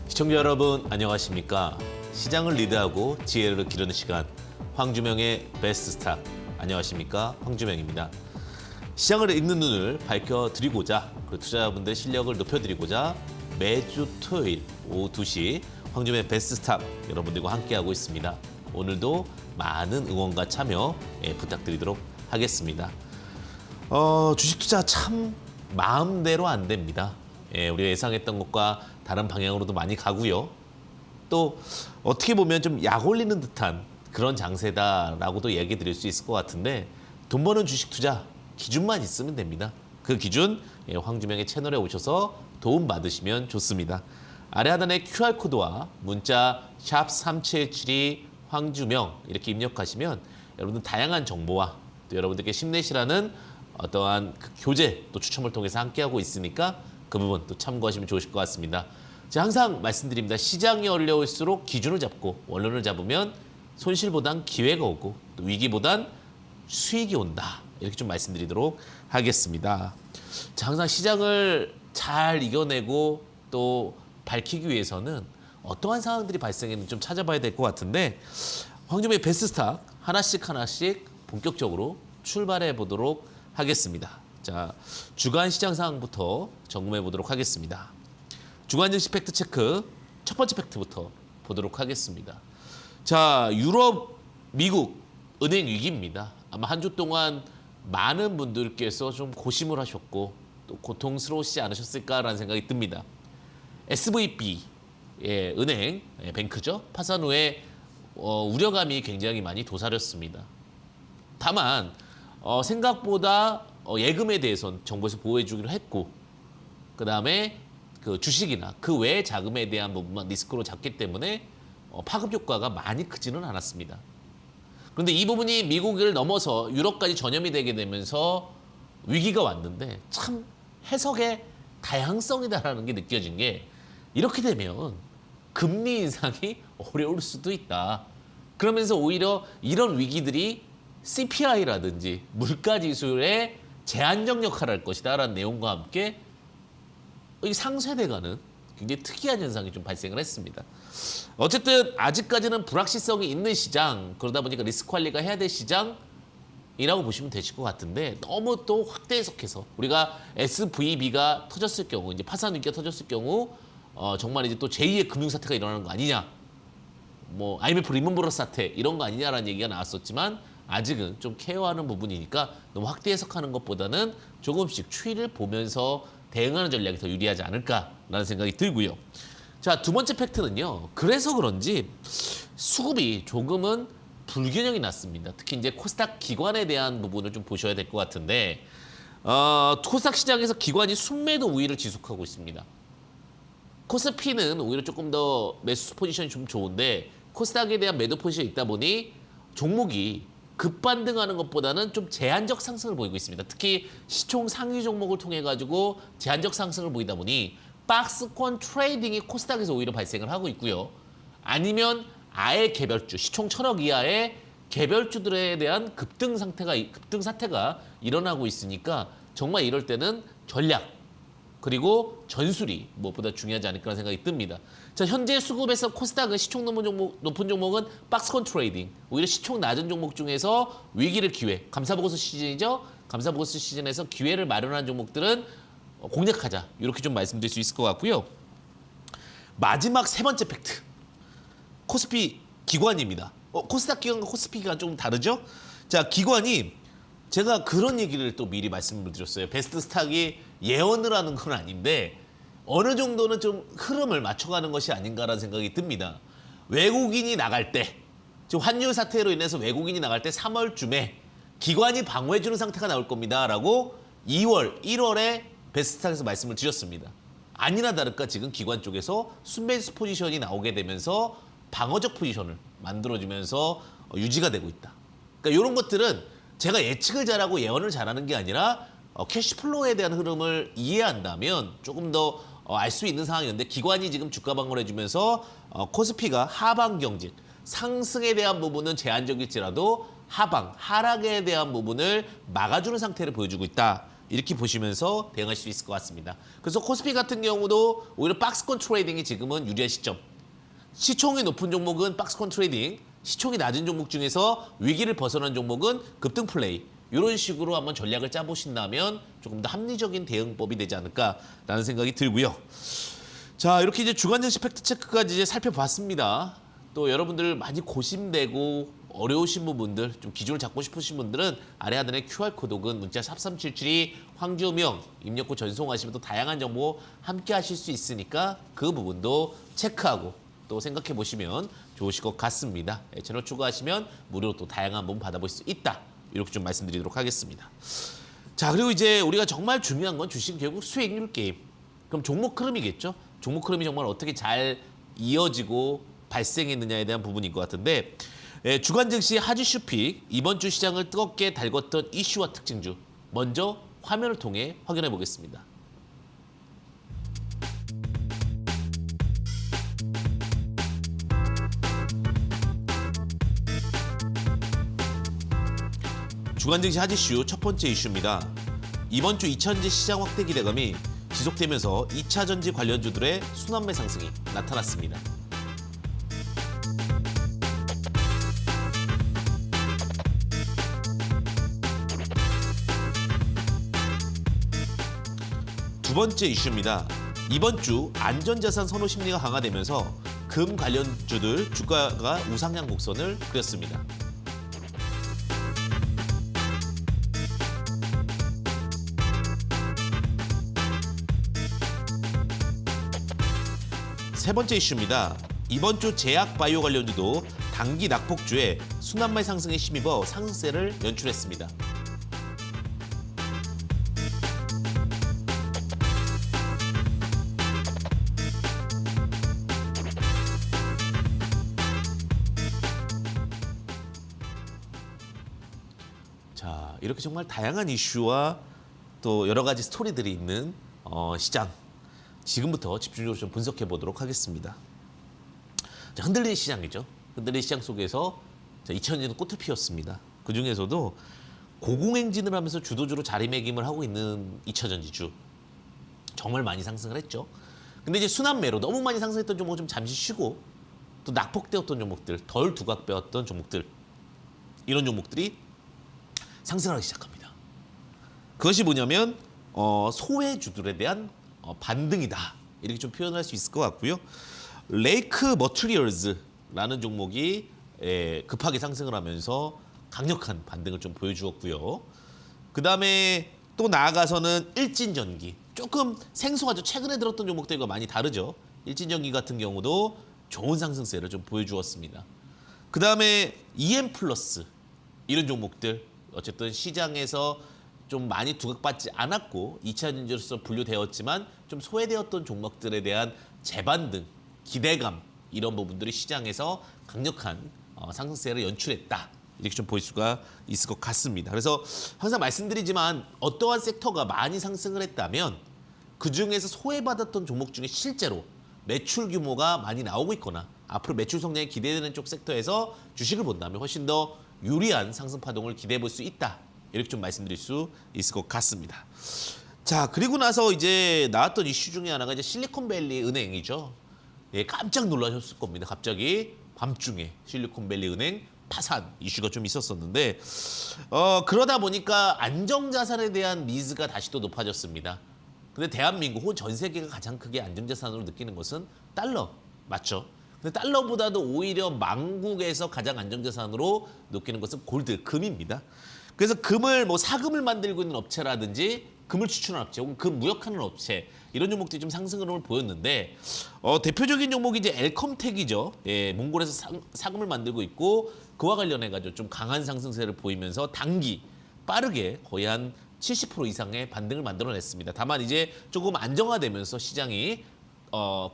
시청자 여러분 안녕하십니까? 시장을 리드하고 지혜를 기르는 시간 황주명의 베스트 스탁 안녕하십니까? 황주명입니다. 시장을 읽는 눈을 밝혀드리고자 그리고 투자자분들의 실력을 높여드리고자 매주 토요일 오후 2시 황주명의 베스트 스탁 여러분들과 함께하고 있습니다. 오늘도 많은 응원과 참여 부탁드리도록 하겠습니다. 주식 투자 참 마음대로 안 됩니다. 우리가 예상했던 것과 다른 방향으로도 많이 가고요. 또 어떻게 보면 좀 약 올리는 듯한 그런 장세다라고도 얘기 드릴 수 있을 것 같은데 돈 버는 주식 투자 기준만 있으면 됩니다. 그 기준 황주명의 채널에 오셔서 도움 받으시면 좋습니다. 아래 하단에 QR코드와 문자 샵 3772 황주명 이렇게 입력하시면 여러분들 다양한 정보와 또 여러분들께 힘내시라는 어떠한 그 교재 또 추첨을 통해서 함께하고 있으니까 그 부분 또 참고하시면 좋으실 것 같습니다. 제가 항상 말씀드립니다. 시장이 어려울수록 기준을 잡고 원론을 잡으면 손실보단 기회가 오고 또 위기보단 수익이 온다. 이렇게 좀 말씀드리도록 하겠습니다. 자, 항상 시장을 잘 이겨내고 또 밝히기 위해서는 어떠한 상황들이 발생했는지 좀 찾아봐야 될 것 같은데 황주명의 베스트 스탁 하나씩 본격적으로 출발해 보도록 하겠습니다. 자, 주간 시장 상황부터 점검해 보도록 하겠습니다. 주간 증시 팩트 체크 첫 번째 팩트부터 보도록 하겠습니다. 자, 유럽, 미국 은행 위기입니다. 아마 한 주 동안 많은 분들께서 좀 고심을 하셨고 또 고통스러우시지 않으셨을까라는 생각이 듭니다. SVB 은행 뱅크죠. 파산 후에 우려감이 굉장히 많이 도사렸습니다. 다만 생각보다 예금에 대해서는 정부에서 보호해주기로 했고 그 다음에 그 주식이나 그 외의 자금에 대한 부분만 리스크로 잡기 때문에 파급 효과가 많이 크지는 않았습니다. 그런데 이 부분이 미국을 넘어서 유럽까지 전염이 되게 되면서 위기가 왔는데 참 해석의 다양성이다라는 게 느껴진 게 이렇게 되면 금리 인상이 어려울 수도 있다. 그러면서 오히려 이런 위기들이 CPI라든지 물가지수의 제한적 역할을 할 것이다 라는 내용과 함께 상쇄돼가는 굉장히 특이한 현상이 좀 발생을 했습니다. 어쨌든 아직까지는 불확실성이 있는 시장 그러다 보니까 리스크 관리가 해야 될 시장이라고 보시면 되실 것 같은데 너무 또 확대 해석해서 우리가 SVB가 터졌을 경우 이제 파산 위기가 터졌을 경우 정말 이제 또 제2의 금융사태가 일어나는 거 아니냐 뭐 IMF 리먼브러스 사태 이런 거 아니냐라는 얘기가 나왔었지만 아직은 좀 케어하는 부분이니까 너무 확대 해석하는 것보다는 조금씩 추이를 보면서 대응하는 전략이 더 유리하지 않을까라는 생각이 들고요. 자, 두 번째 팩트는요. 그래서 그런지 수급이 조금은 불균형이 났습니다. 특히 이제 코스닥 기관에 대한 부분을 좀 보셔야 될 것 같은데 코스닥 시장에서 기관이 순매도 우위를 지속하고 있습니다. 코스피는 오히려 조금 더 매수 포지션이 좀 좋은데 코스닥에 대한 매도 포지션이 있다 보니 종목이 급반등하는 것보다는 좀 제한적 상승을 보이고 있습니다. 특히 시총 상위 종목을 통해 가지고 제한적 상승을 보이다 보니 박스권 트레이딩이 코스닥에서 오히려 발생을 하고 있고요. 아니면 아예 개별주, 시총 1,000억 이하의 개별주들에 대한 급등 사태가 일어나고 있으니까 정말 이럴 때는 전략 그리고 전술이 무엇보다 중요하지 않을까라는 생각이 듭니다. 자, 현재 수급에서 코스닥은 시총 높은 종목은 박스권 트레이딩, 오히려 시총 낮은 종목 중에서 위기를 기회, 감사보고서 시즌이죠. 감사보고서 시즌에서 기회를 마련한 종목들은 공략하자. 이렇게 좀 말씀드릴 수 있을 것 같고요. 마지막 세 번째 팩트. 코스피 기관입니다. 코스닥 기관과 코스피 기관 좀 다르죠? 자, 기관이 제가 그런 얘기를 또 미리 말씀을 드렸어요. 베스트 스탁이 예언을 하는 건 아닌데 어느 정도는 좀 흐름을 맞춰가는 것이 아닌가라는 생각이 듭니다. 외국인이 나갈 때, 지금 환율 사태로 인해서 외국인이 나갈 때 3월쯤에 기관이 방어해주는 상태가 나올 겁니다라고 2월, 1월에 베스트 스탁에서 말씀을 드렸습니다. 아니나 다를까 지금 기관 쪽에서 순매수 포지션이 나오게 되면서 방어적 포지션을 만들어주면서 유지가 되고 있다. 그러니까 이런 것들은 제가 예측을 잘하고 예언을 잘하는 게 아니라 캐시플로우에 대한 흐름을 이해한다면 조금 더 알 수 있는 상황이었는데 기관이 지금 주가 방어를 해주면서 코스피가 하방 경직, 상승에 대한 부분은 제한적일지라도 하락에 대한 부분을 막아주는 상태를 보여주고 있다. 이렇게 보시면서 대응하실 수 있을 것 같습니다. 그래서 코스피 같은 경우도 오히려 박스권 트레이딩이 지금은 유리한 시점. 시총이 높은 종목은 박스권 트레이딩, 시총이 낮은 종목 중에서 위기를 벗어난 종목은 급등 플레이. 이런 식으로 한번 전략을 짜보신다면 조금 더 합리적인 대응법이 되지 않을까라는 생각이 들고요. 자, 이렇게 이제 주간 증시 팩트 체크까지 이제 살펴봤습니다. 또 여러분들 많이 고심되고 어려우신 부분들, 좀 기준을 잡고 싶으신 분들은 아래 하단에 QR코드 혹은 문자 샵3772 황주명 입력후 전송하시면 또 다양한 정보 함께 하실 수 있으니까 그 부분도 체크하고 또 생각해 보시면 좋으실 것 같습니다. 채널 추가하시면 무료로 또 다양한 본 받아볼 수 있다. 이렇게 좀 말씀드리도록 하겠습니다. 자, 그리고 이제 우리가 정말 중요한 건 주식 결국 수익률 게임. 그럼 종목 흐름이겠죠? 종목 흐름이 정말 어떻게 잘 이어지고 발생했느냐에 대한 부분인 것 같은데 주간 증시 하지 슈픽 이번 주 시장을 뜨겁게 달궜던 이슈와 특징주 먼저 화면을 통해 확인해 보겠습니다. 주간 증시 핫 이슈 첫 번째 이슈입니다. 이번 주 2차전지 시장 확대 기대감이 지속되면서 2차전지 관련주들의 순환매 상승이 나타났습니다. 두 번째 이슈입니다. 이번 주 안전자산 선호 심리가 강화되면서 금 관련주들 주가가 우상향 곡선을 그렸습니다. 세 번째 이슈입니다. 이번 주 제약 바이오 관련주도 단기 낙폭주에 순환매 상승에 힘입어 상승세를 연출했습니다. 자, 이렇게 정말 다양한 이슈와 또 여러 가지 스토리들이 있는 시장. 지금부터 집중적으로 좀 분석해 보도록 하겠습니다. 자, 흔들리는 시장이죠. 흔들리는 시장 속에서 2000년에는 꽃을 피웠습니다. 그중에서도 고공행진을 하면서 주도주로 자리매김을 하고 있는 2차전지주 정말 많이 상승을 했죠. 근데 이제 순환매로 너무 많이 상승했던 종목은 좀 잠시 쉬고 또 낙폭되었던 종목들, 덜 두각배웠던 종목들 이런 종목들이 상승하기 시작합니다. 그것이 뭐냐면 소외주들에 대한 반등이다. 이렇게 좀 표현할 수 있을 것 같고요. 레이크 머티리얼즈라는 종목이 급하게 상승을 하면서 강력한 반등을 좀 보여주었고요. 그다음에 또 나아가서는 일진전기. 조금 생소하죠. 최근에 들었던 종목들과 많이 다르죠. 일진전기 같은 경우도 좋은 상승세를 좀 보여주었습니다. 그다음에 EM 플러스 이런 종목들 어쨌든 시장에서 좀 많이 두각받지 않았고 2차 전지로서 분류되었지만 좀 소외되었던 종목들에 대한 재반등, 기대감 이런 부분들이 시장에서 강력한 상승세를 연출했다. 이렇게 좀 볼 수가 있을 것 같습니다. 그래서 항상 말씀드리지만 어떠한 섹터가 많이 상승을 했다면 그중에서 소외받았던 종목 중에 실제로 매출 규모가 많이 나오고 있거나 앞으로 매출 성장이 기대되는 쪽 섹터에서 주식을 본다면 훨씬 더 유리한 상승 파동을 기대해 볼 수 있다. 이렇게 좀 말씀드릴 수 있을 것 같습니다. 자, 그리고 나서 이제 나왔던 이슈 중에 하나가 이제 실리콘밸리 은행이죠. 예, 깜짝 놀라셨을 겁니다. 갑자기 밤중에 실리콘밸리 은행 파산 이슈가 좀 있었었는데 그러다 보니까 안정자산에 대한 니즈가 다시 또 높아졌습니다. 근데 대한민국 혹은 전 세계가 가장 크게 안정자산으로 느끼는 것은 달러 맞죠? 근데 달러보다도 오히려 망국에서 가장 안정자산으로 느끼는 것은 골드, 금입니다. 그래서 금을 사금을 만들고 있는 업체라든지 금을 추출하는 업체 혹은 금 무역하는 업체 이런 종목들이 좀 상승 흐름을 보였는데 대표적인 종목이 이제 엘컴텍이죠. 예, 몽골에서 사금을 만들고 있고 그와 관련해 가지고 좀 강한 상승세를 보이면서 단기 빠르게 거의 한 70% 이상의 반등을 만들어냈습니다. 다만 이제 조금 안정화되면서 시장이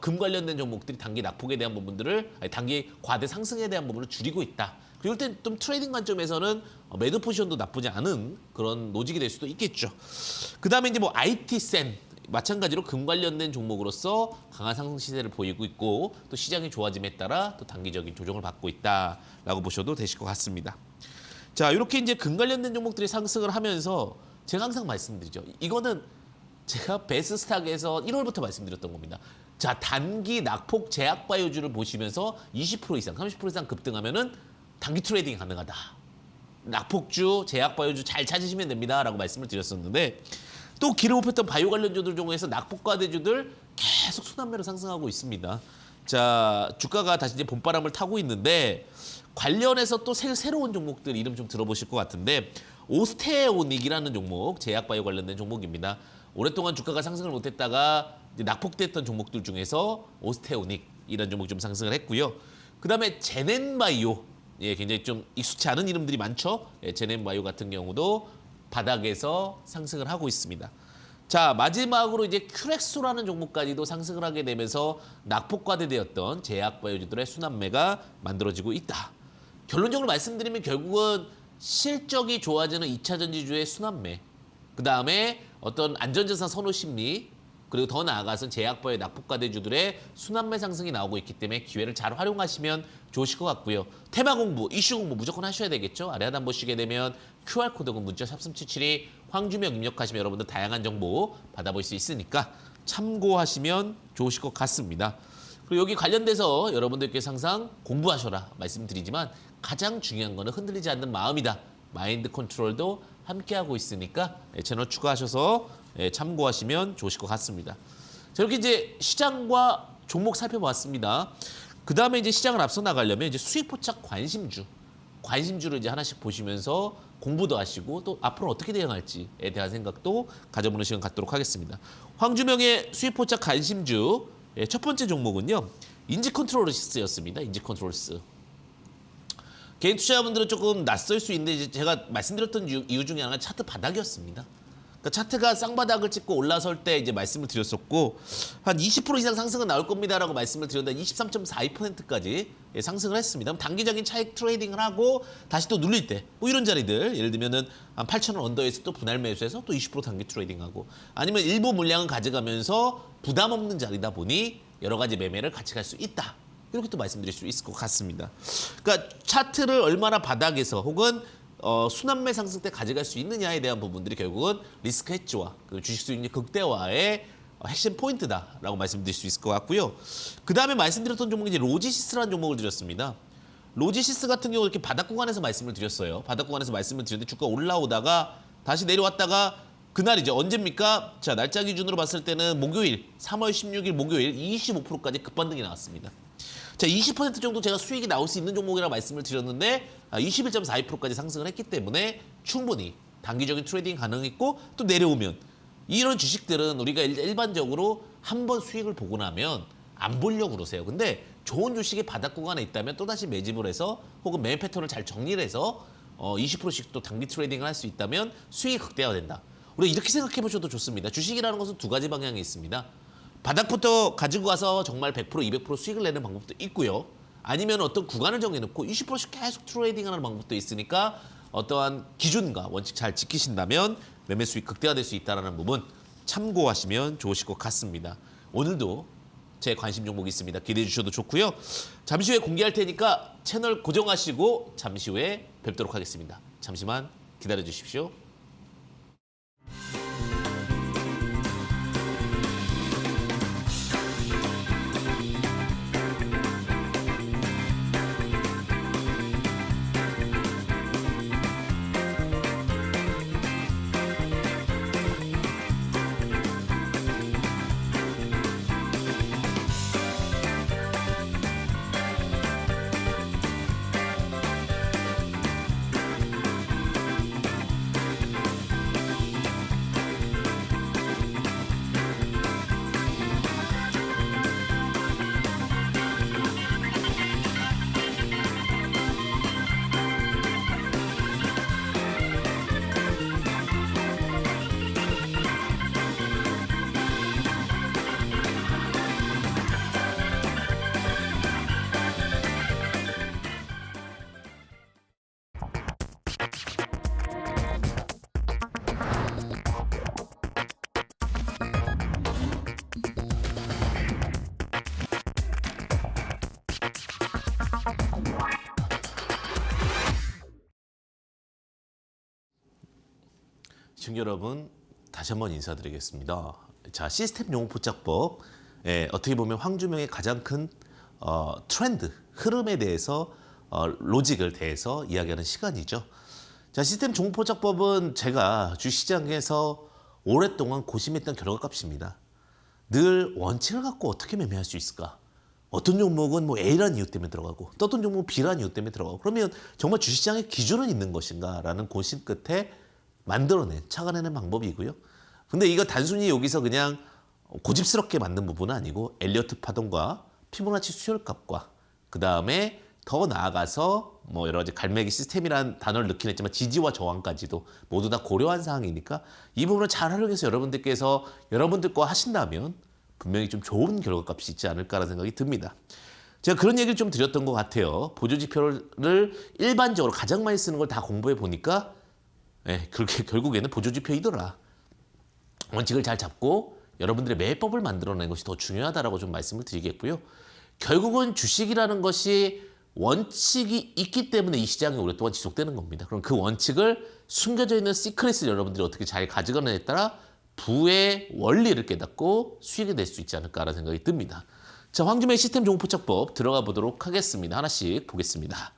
금 관련된 종목들이 단기 낙폭에 대한 부분들을 단기 과대 상승에 대한 부분을 줄이고 있다. 그럴 땐 좀 트레이딩 관점에서는 매도 포지션도 나쁘지 않은 그런 노직이 될 수도 있겠죠. 그다음에 이제 IT센 마찬가지로 금 관련된 종목으로서 강한 상승 시세를 보이고 있고 또 시장이 좋아짐에 따라 또 단기적인 조정을 받고 있다라고 보셔도 되실 것 같습니다. 자, 이렇게 이제 금 관련된 종목들이 상승을 하면서 제가 항상 말씀드리죠. 이거는 제가 베스스탁에서 1월부터 말씀드렸던 겁니다. 자, 단기 낙폭 제약 바이오주를 보시면서 20% 이상, 30% 이상 급등하면은 단기 트레이딩이 가능하다. 낙폭주, 제약 바이오주 잘 찾으시면 됩니다라고 말씀을 드렸었는데 또 기를 못 폈던 바이오 관련주들 중에서 낙폭과대주들 계속 순환매로 상승하고 있습니다. 자, 주가가 다시 이제 봄바람을 타고 있는데 관련해서 또 새로운 종목들 이름 좀 들어보실 것 같은데 오스테오닉이라는 종목, 제약 바이오 관련된 종목입니다. 오랫동안 주가가 상승을 못했다가 이제 낙폭됐던 종목들 중에서 오스테오닉 이런 종목 좀 상승을 했고요. 그다음에 제넨바이오, 예, 굉장히 좀 익숙치 않은 이름들이 많죠. 예, 제넨바이오 같은 경우도 바닥에서 상승을 하고 있습니다. 자, 마지막으로 이제 큐렉소라는 종목까지도 상승을 하게 되면서 낙폭과대되었던 제약바이오주들의 순환매가 만들어지고 있다. 결론적으로 말씀드리면 결국은 실적이 좋아지는 2차 전지주의 순환매, 그 다음에 어떤 안전자산 선호 심리, 그리고 더 나아가서 제약바이오 낙폭과대주들의 순환매 상승이 나오고 있기 때문에 기회를 잘 활용하시면 좋으실 것 같고요. 테마 공부, 이슈 공부 무조건 하셔야 되겠죠. 아래 하단 보시게 되면 QR코드 문자 샵3772 황주명 입력하시면 여러분들 다양한 정보 받아볼 수 있으니까 참고하시면 좋으실 것 같습니다. 그리고 여기 관련돼서 여러분들께서 항상 공부하셔라 말씀드리지만 가장 중요한 거는 흔들리지 않는 마음이다. 마인드 컨트롤도 함께하고 있으니까 채널 추가하셔서 참고하시면 좋으실 것 같습니다. 자, 이렇게 이제 시장과 종목 살펴봤습니다. 그 다음에 이제 시장을 앞서 나가려면 이제 수익 포착 관심주를 이제 하나씩 보시면서 공부도 하시고 또 앞으로 어떻게 대응할지에 대한 생각도 가져보는 시간 갖도록 하겠습니다. 황주명의 수익 포착 관심주 첫 번째 종목은요. 인지컨트롤스였습니다. 인지컨트롤스. 개인 투자자분들은 조금 낯설 수 있는데 이제 제가 말씀드렸던 이유 중에 하나가 차트 바닥이었습니다. 그러니까 차트가 쌍바닥을 찍고 올라설 때 이제 말씀을 드렸었고 한 20% 이상 상승은 나올 겁니다라고 말씀을 드렸는데 23.42%까지 상승을 했습니다. 그럼 단기적인 차익 트레이딩을 하고 다시 또 눌릴 때 뭐 이런 자리들 예를 들면은 한 8,000원 언더에서 또 분할 매수해서 또 20% 단기 트레이딩하고 아니면 일부 물량을 가져가면서 부담 없는 자리다 보니 여러 가지 매매를 같이 갈 수 있다. 이렇게 또 말씀드릴 수 있을 것 같습니다. 그러니까 차트를 얼마나 바닥에서 혹은 순환매 상승 때 가져갈 수 있느냐에 대한 부분들이 결국은 리스크 헤지와 주식 수익률 극대화의 핵심 포인트다라고 말씀드릴 수 있을 것 같고요. 그 다음에 말씀드렸던 종목이 이제 로지시스라는 종목을 드렸습니다. 로지시스 같은 경우 이렇게 바닥 구간에서 말씀을 드렸어요. 바닥 구간에서 말씀을 드렸는데 주가 올라오다가 다시 내려왔다가 그날이죠. 언제입니까? 자, 날짜 기준으로 봤을 때는 목요일, 3월 16일 목요일 25%까지 급반등이 나왔습니다. 자, 20% 정도 제가 수익이 나올 수 있는 종목이라고 말씀을 드렸는데 21.42%까지 상승을 했기 때문에 충분히 단기적인 트레이딩 가능했고 또 내려오면 이런 주식들은 우리가 일반적으로 한번 수익을 보고 나면 안 보려고 그러세요. 근데 좋은 주식이 바닥 구간에 있다면 또다시 매집을 해서 혹은 매매 패턴을 잘 정리를 해서 20%씩 또 단기 트레이딩을 할 수 있다면 수익이 극대화된다. 우리가 이렇게 생각해 보셔도 좋습니다. 주식이라는 것은 두 가지 방향이 있습니다. 바닥부터 가지고 가서 정말 100%, 200% 수익을 내는 방법도 있고요. 아니면 어떤 구간을 정해놓고 20%씩 계속 트레이딩하는 방법도 있으니까 어떠한 기준과 원칙 잘 지키신다면 매매 수익 극대화될 수 있다는 부분 참고하시면 좋으실 것 같습니다. 오늘도 제 관심 종목이 있습니다. 기대해 주셔도 좋고요. 잠시 후에 공개할 테니까 채널 고정하시고 잠시 후에 뵙도록 하겠습니다. 잠시만 기다려 주십시오. 시청자 여러분, 다시 한번 인사드리겠습니다. 자, 시스템 용어 포착법, 어떻게 보면 황주명의 가장 큰 트렌드, 흐름에 대해서 로직을 대해서 이야기하는 시간이죠. 자, 시스템 종목 포착법은 제가 주시장에서 오랫동안 고심했던 결과값입니다. 늘 원칙을 갖고 어떻게 매매할 수 있을까? 어떤 종목은 뭐 A라는 이유 때문에 들어가고 또 어떤 종목은 B라는 이유 때문에 들어가고 그러면 정말 주시장의 기준은 있는 것인가라는 고심 끝에 만들어낸, 착안해낸 방법이고요. 근데 이거 단순히 여기서 그냥 고집스럽게 만든 부분은 아니고 엘리어트 파동과 피보나치 수혈값과 그 다음에 더 나아가서 뭐 여러 가지 갈매기 시스템이라는 단어를 넣긴 했지만 지지와 저항까지도 모두 다 고려한 사항이니까 이 부분을 잘 활용해서 여러분들께서 여러분들과 하신다면 분명히 좀 좋은 결과값이 있지 않을까라는 생각이 듭니다. 제가 그런 얘기를 좀 드렸던 것 같아요. 보조지표를 일반적으로 가장 많이 쓰는 걸 다 공부해 보니까 그렇게 결국에는 보조지표이더라. 원칙을 잘 잡고 여러분들의 매법을 만들어내는 것이 더 중요하다라고 좀 말씀을 드리겠고요. 결국은 주식이라는 것이 원칙이 있기 때문에 이 시장이 오랫동안 지속되는 겁니다. 그럼 그 원칙을 숨겨져 있는 시크릿을 여러분들이 어떻게 잘 가져가느냐에 따라 부의 원리를 깨닫고 수익이 낼 수 있지 않을까라는 생각이 듭니다. 자, 황주명 시스템 종목 포착법 들어가 보도록 하겠습니다. 하나씩 보겠습니다.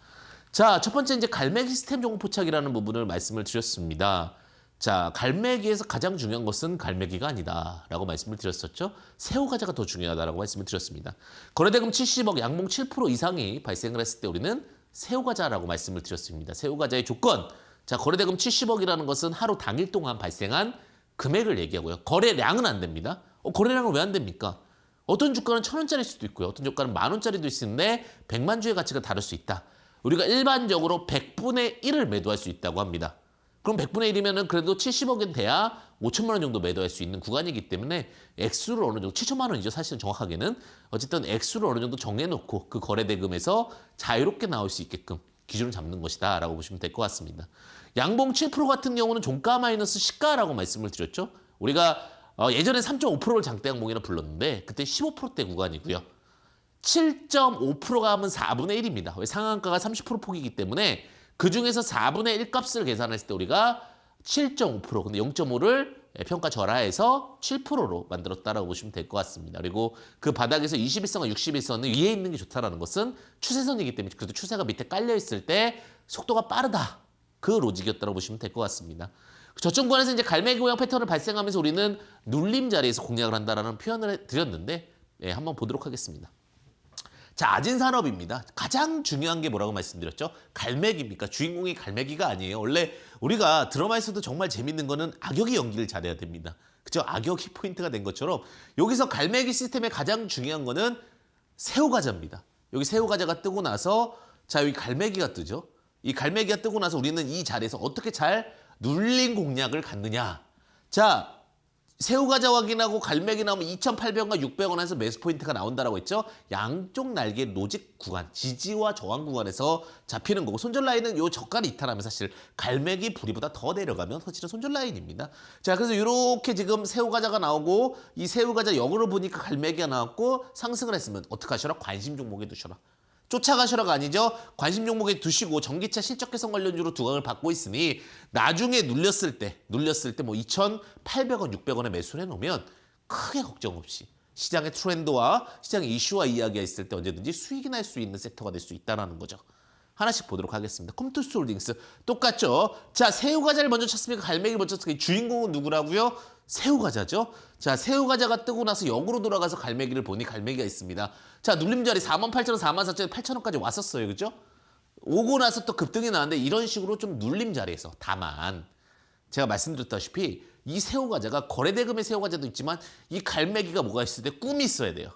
자, 첫 번째 이제 갈매기 시스템 종목 포착이라는 부분을 말씀을 드렸습니다. 자, 갈매기에서 가장 중요한 것은 갈매기가 아니다라고 말씀을 드렸었죠. 새우과자가 더 중요하다라고 말씀을 드렸습니다. 거래대금 70억, 양봉 7% 이상이 발생을 했을 때 우리는 새우과자라고 말씀을 드렸습니다. 새우과자의 조건. 자, 거래대금 70억이라는 것은 하루 당일 동안 발생한 금액을 얘기하고요. 거래량은 안 됩니다. 거래량은 왜 안 됩니까? 어떤 주가는 1,000원짜리일 수도 있고요. 어떤 주가는 10,000원짜리도 있는데 100만 주의 가치가 다를 수 있다. 우리가 일반적으로 100분의 1을 매도할 수 있다고 합니다. 그럼 100분의 1이면 그래도 70억은 돼야 5천만 원 정도 매도할 수 있는 구간이기 때문에 액수를 어느 정도, 7천만 원이죠. 사실은 정확하게는. 어쨌든 액수를 어느 정도 정해놓고 그 거래대금에서 자유롭게 나올 수 있게끔 기준을 잡는 것이다 라고 보시면 될 것 같습니다. 양봉 7% 같은 경우는 종가 마이너스 시가라고 말씀을 드렸죠. 우리가 예전에 3.5%를 장대 양봉이라 불렀는데 그때 15%대 구간이고요. 7.5%가 하면 4분의 1입니다. 왜 상한가가 30% 폭이기 때문에 그중에서 4분의 1 값을 계산했을 때 우리가 7.5%, 근데 0.5를 평가 절하해서 7%로 만들었다라고 보시면 될 것 같습니다. 그리고 그 바닥에서 21선과 61선은 위에 있는 게 좋다라는 것은 추세선이기 때문에 그래도 추세가 밑에 깔려 있을 때 속도가 빠르다. 그 로직이었다고 보시면 될 것 같습니다. 저점 구간에서 이제 갈매기 모양 패턴을 발생하면서 우리는 눌림 자리에서 공략을 한다라는 표현을 드렸는데 한번 보도록 하겠습니다. 자, 아진산업입니다. 가장 중요한 게 뭐라고 말씀드렸죠? 갈매기입니까? 주인공이 갈매기가 아니에요. 원래 우리가 드라마에서도 정말 재밌는 거는 악역이 연기를 잘해야 됩니다. 그죠? 악역이 포인트가 된 것처럼 여기서 갈매기 시스템의 가장 중요한 거는 새우과자입니다. 여기 새우과자가 뜨고 나서 자, 여기 갈매기가 뜨죠? 이 갈매기가 뜨고 나서 우리는 이 자리에서 어떻게 잘 눌림 공략을 갖느냐. 자, 새우과자 확인하고 갈매기 나오면 2,800원과 600원에서 매수 포인트가 나온다라고 했죠. 양쪽 날개 로직 구간, 지지와 저항 구간에서 잡히는 거고 손절 라인은 요 저가를 이탈하면 사실 갈매기 부리보다 더 내려가면 사실은 손절 라인입니다. 자, 그래서 이렇게 지금 새우과자가 나오고 이 새우과자 역으로 보니까 갈매기가 나왔고 상승을 했으면 어떻게 하셔라? 관심 종목에 두셔라. 쫓아가셔라가 아니죠. 관심 종목에 두시고 전기차 실적 개선 관련주로 두각을 받고 있으니 나중에 눌렸을 때 뭐 2,800원, 600원에 매수를 해놓으면 크게 걱정 없이 시장의 트렌드와 시장의 이슈와 이야기가 있을 때 언제든지 수익이 날 수 있는 섹터가 될 수 있다는 거죠. 하나씩 보도록 하겠습니다. 컴투스 홀딩스 똑같죠. 자, 새우과자를 먼저 쳤습니까? 갈매기를 먼저 쳤습니까? 주인공은 누구라고요? 새우과자죠. 자, 새우과자가 뜨고 나서 역으로 돌아가서 갈매기를 보니 갈매기가 있습니다. 자, 눌림자리 48,000원, 44,000원, 8,000원까지 왔었어요. 그죠? 오고 나서 또 급등이 나왔는데 이런 식으로 좀 눌림자리에서 다만 제가 말씀드렸다시피 이 새우과자가 거래대금의 새우과자도 있지만 이 갈매기가 뭐가 있을 때 꿈이 있어야 돼요.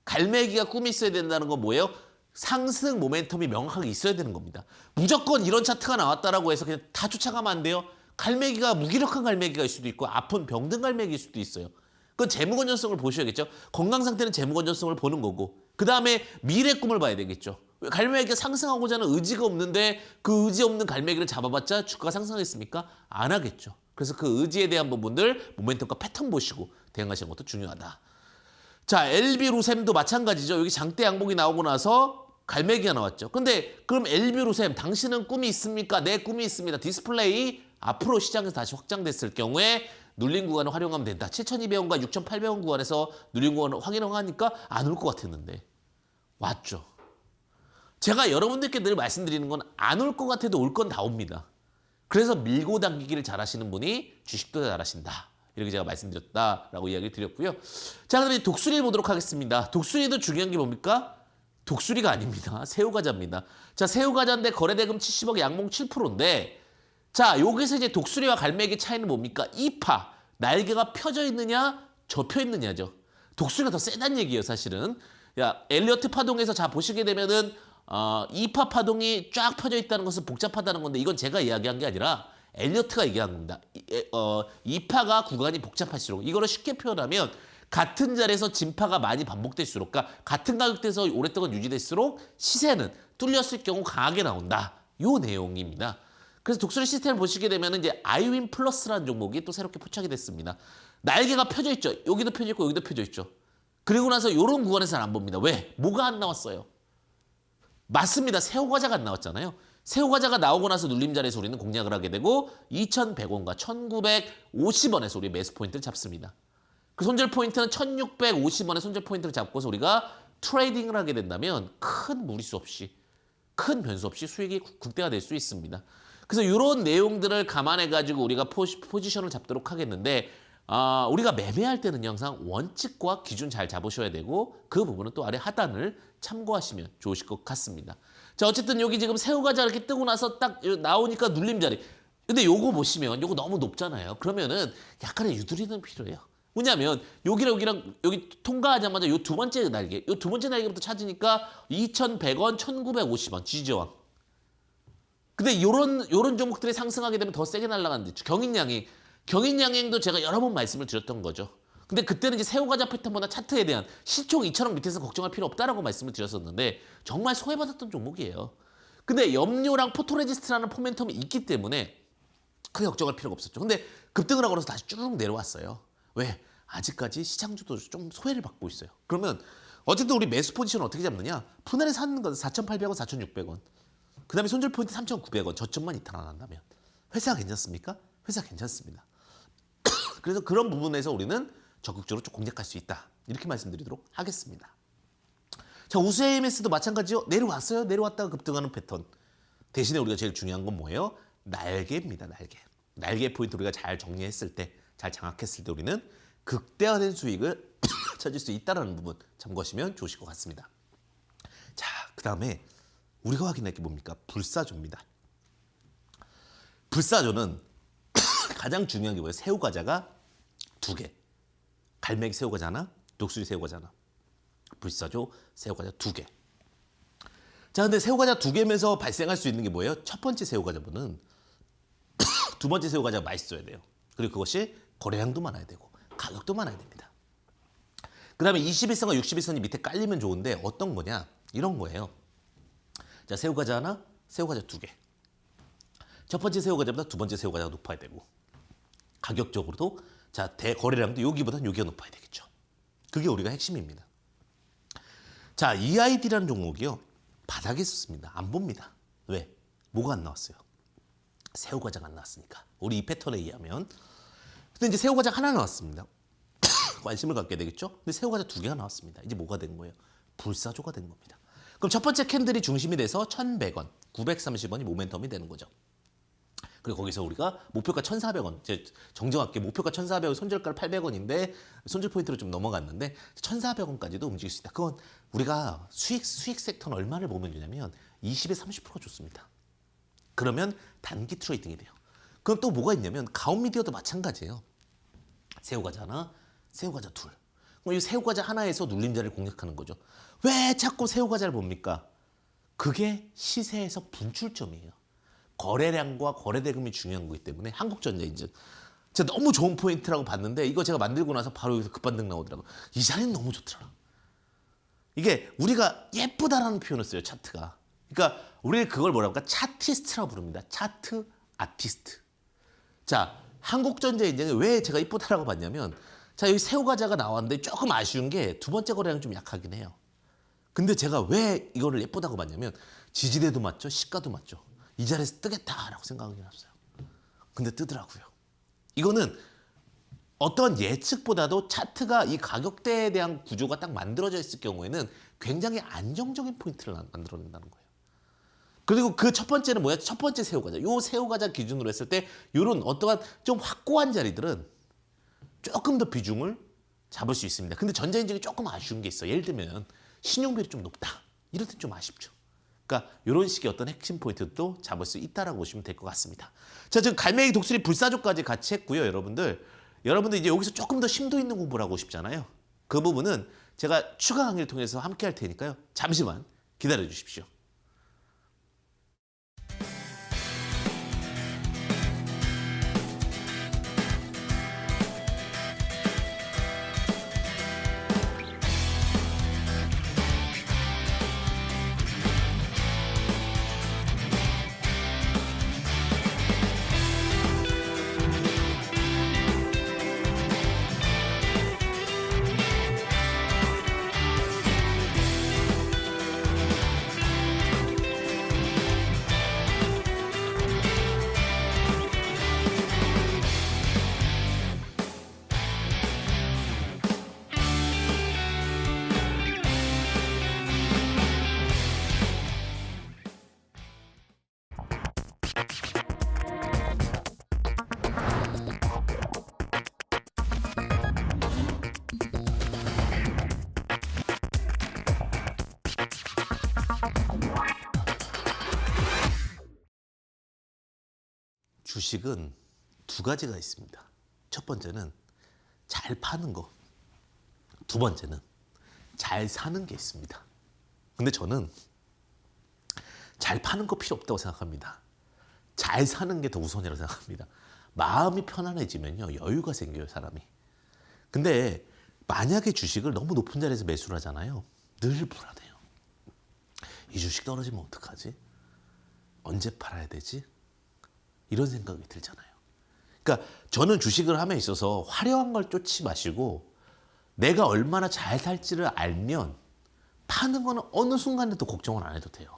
갈매기가 꿈이 있어야 된다는 건 뭐예요? 상승 모멘텀이 명확하게 있어야 되는 겁니다. 무조건 이런 차트가 나왔다라고 해서 그냥 다 쫓아가면 안 돼요. 갈매기가 무기력한 갈매기가 일 수도 있고 아픈 병든 갈매기일 수도 있어요. 그건 재무 건전성을 보셔야겠죠. 건강 상태는 재무 건전성을 보는 거고 그 다음에 미래 꿈을 봐야 되겠죠. 갈매기가 상승하고자 하는 의지가 없는데 그 의지 없는 갈매기를 잡아봤자 주가가 상승하겠습니까? 안 하겠죠. 그래서 그 의지에 대한 부분들 모멘텀과 패턴 보시고 대응하시는 것도 중요하다. 자, LB루셈도 마찬가지죠. 여기 장대 양봉이 나오고 나서 갈매기가 나왔죠. 근데 그럼 LB루셈 당신은 꿈이 있습니까? 내 꿈이 있습니다. 디스플레이 앞으로 시장에서 다시 확장됐을 경우에 눌린 구간을 활용하면 된다. 7,200원과 6,800원 구간에서 눌린 구간을 확인하니까 안 올 것 같았는데 왔죠. 제가 여러분들께 늘 말씀드리는 건 안 올 것 같아도 올 건 다 옵니다. 그래서 밀고 당기기를 잘하시는 분이 주식도 잘하신다. 이렇게 제가 말씀드렸다라고 이야기를 드렸고요. 자, 그럼 이제 독수리 보도록 하겠습니다. 독수리도 중요한 게 뭡니까? 독수리가 아닙니다. 새우과자입니다. 자, 새우과자인데 거래대금 70억 양봉 7%인데 자, 여기서 이제 독수리와 갈매기 차이는 뭡니까? 이파, 날개가 펴져 있느냐, 접혀 있느냐죠. 독수리가 더 세다는 얘기예요, 사실은. 야, 엘리어트 파동에서 자 보시게 되면은 이파 파동이 쫙 펴져 있다는 것은 복잡하다는 건데 이건 제가 이야기한 게 아니라 엘리어트가 얘기한 겁니다. 이파가 구간이 복잡할수록 이거를 쉽게 표현하면 같은 자리에서 진파가 많이 반복될수록 그러니까 같은 가격대에서 오랫동안 유지될수록 시세는 뚫렸을 경우 강하게 나온다. 요 내용입니다. 그래서 독수리 시스템을 보시게 되면 이제 아이윈 플러스라는 종목이 또 새롭게 포착이 됐습니다. 날개가 펴져 있죠. 여기도 펴져 있고 여기도 펴져 있죠. 그리고 나서 이런 구간에서는 안 봅니다. 왜? 뭐가 안 나왔어요? 맞습니다. 새우과자가 안 나왔잖아요. 새우과자가 나오고 나서 눌림자리에서 우리는 공략을 하게 되고 2,100원과 1,950원에서 우리 매수 포인트를 잡습니다. 그 손절 포인트는 1,650원의 손절 포인트를 잡고서 우리가 트레이딩을 하게 된다면 큰 무리수 없이 큰 변수 없이 수익이 극대화될 수 있습니다. 그래서 이런 내용들을 감안해가지고 우리가 포지션을 잡도록 하겠는데 우리가 매매할 때는 항상 원칙과 기준 잘 잡으셔야 되고 그 부분은 또 아래 하단을 참고하시면 좋으실 것 같습니다. 자, 어쨌든 여기 지금 새우과자 이렇게 뜨고 나서 딱 나오니까 눌림자리. 근데 요거 보시면 요거 너무 높잖아요. 그러면은 약간의 유두리는 필요해요. 왜냐하면 여기랑 여기 통과하자마자 요 두 번째 날개, 요 두 번째 날개부터 찾으니까 2,100원, 1,950원 지지저항. 근데 요런 종목들이 상승하게 되면 더 세게 날아가는데 경인양행도 제가 여러 번 말씀을 드렸던 거죠. 근데 그때는 이제 새우과자 패턴보다 차트에 대한 시총 2,000원 밑에서 걱정할 필요 없다라고 말씀을 드렸었는데 정말 소외받았던 종목이에요. 근데 염료랑 포토레지스트라는 포멘텀이 있기 때문에 크게 걱정할 필요가 없었죠. 근데 급등을 하고 나서 다시 쭉 내려왔어요. 왜? 아직까지 시장주도 좀 소외를 받고 있어요. 그러면 어쨌든 우리 매수 포지션을 어떻게 잡느냐? 분할에 사는 건 4,800원, 4,600원. 그 다음에 손절 포인트 3,900원. 저점만 이탈 안 한다면. 회사 괜찮습니까? 회사 괜찮습니다. 그래서 그런 부분에서 우리는 적극적으로 좀 공략할 수 있다. 이렇게 말씀드리도록 하겠습니다. 자, 우수 AMS도 마찬가지요. 내려왔어요. 내려왔다가 급등하는 패턴. 대신에 우리가 제일 중요한 건 뭐예요? 날개입니다. 날개. 날개 포인트 우리가 잘 정리했을 때, 잘 장악했을 때 우리는 극대화된 수익을 찾을 수 있다는 부분 참고하시면 좋으실 것 같습니다. 자, 그 다음에 우리가 확인할 게 뭡니까? 불사조입니다. 불사조는 가장 중요한 게 뭐예요? 새우과자가 2개. 갈매기 새우과자 하나, 독수리 새우과자 하나. 불사조 새우과자 2개. 자, 근데 새우과자 2개면서 발생할 수 있는 게 뭐예요? 첫 번째 새우과자분은 두 번째 새우과자가 맛있어야 돼요. 그리고 그것이 거래량도 많아야 되고 가격도 많아야 됩니다. 그 다음에 21선과 61선이 밑에 깔리면 좋은데 어떤 거냐? 이런 거예요. 자, 새우과자 하나, 새우과자 2개. 첫 번째 새우과자보다 두 번째 새우과자가 높아야 되고 가격적으로도 자, 대거래량도 여기보다는 여기가 높아야 되겠죠. 그게 우리가 핵심입니다. 자, EID라는 종목이요. 바닥에 있었습니다. 안 봅니다. 왜? 뭐가 안 나왔어요? 새우과자가 안 나왔으니까. 우리 이 패턴에 의하면. 근데 이제 새우과자 하나 나왔습니다. 관심을 갖게 되겠죠? 근데 새우과자 2개가 나왔습니다. 이제 뭐가 된 거예요? 불사조가 된 겁니다. 그럼 첫 번째 캔들이 중심이 돼서 1,100원, 930원이 모멘텀이 되는 거죠. 그리고 거기서 우리가 목표가 1,400원, 정정할게 목표가 1,400원, 손절가 800원인데 손절 포인트로 좀 넘어갔는데 1,400원까지도 움직일 수 있다. 그건 우리가 수익 섹터는 얼마를 보면 되냐면 20에 30%가 좋습니다. 그러면 단기 트레이딩이 돼요. 그럼 또 뭐가 있냐면 가온미디어도 마찬가지예요. 새우과자 하나, 새우과자 둘. 그럼 이 새우과자 하나에서 눌림자리를 공략하는 거죠. 왜 자꾸 새우과자를 봅니까? 그게 시세에서 분출점이에요. 거래량과 거래대금이 중요한 거기 때문에 한국전자인증. 제가 너무 좋은 포인트라고 봤는데 이거 제가 만들고 나서 바로 여기서 급반등 나오더라고요. 이 자리는 너무 좋더라. 이게 우리가 예쁘다라는 표현을 써요. 차트가. 그러니까 우리 그걸 뭐라고 할까? 차티스트라고 부릅니다. 차트 아티스트. 자, 한국전자인증이 왜 제가 이쁘다라고 봤냐면 자, 여기 새우과자가 나왔는데 조금 아쉬운 게 두 번째 거래량이 좀 약하긴 해요. 근데 제가 왜 이거를 예쁘다고 봤냐면 지지대도 맞죠? 시가도 맞죠? 이 자리에서 뜨겠다라고 생각이 났어요. 근데 뜨더라고요. 이거는 어떤 예측보다도 차트가 이 가격대에 대한 구조가 딱 만들어져 있을 경우에는 굉장히 안정적인 포인트를 만들어낸다는 거예요. 그리고 그 첫 번째는 뭐야? 첫 번째 새우과자. 요 새우과자 기준으로 했을 때 요런 어떠한 좀 확고한 자리들은 조금 더 비중을 잡을 수 있습니다. 근데 전자인증이 조금 아쉬운 게 있어. 예를 들면 신용비율이 좀 높다. 이럴 땐 좀 아쉽죠. 그러니까 이런 식의 어떤 핵심 포인트도 잡을 수 있다라고 보시면 될 것 같습니다. 자, 지금 갈매기 독수리 불사조까지 같이 했고요, 여러분들. 여러분들 이제 여기서 조금 더 심도 있는 공부를 하고 싶잖아요. 그 부분은 제가 추가 강의를 통해서 함께 할 테니까요. 잠시만 기다려 주십시오. 주식은 두 가지가 있습니다. 첫 번째는 잘 파는 거, 두 번째는 잘 사는 게 있습니다. 근데 저는 잘 파는 거 필요 없다고 생각합니다. 잘 사는 게 더 우선이라고 생각합니다. 마음이 편안해지면요, 여유가 생겨요, 사람이. 근데 만약에 주식을 너무 높은 자리에서 매수를 하잖아요. 늘 불안해요. 이 주식 떨어지면 어떡하지? 언제 팔아야 되지? 이런 생각이 들잖아요. 그러니까 저는 주식을 함에 있어서 화려한 걸 쫓지 마시고 내가 얼마나 잘 살지를 알면 파는 거는 어느 순간에도 걱정을 안 해도 돼요.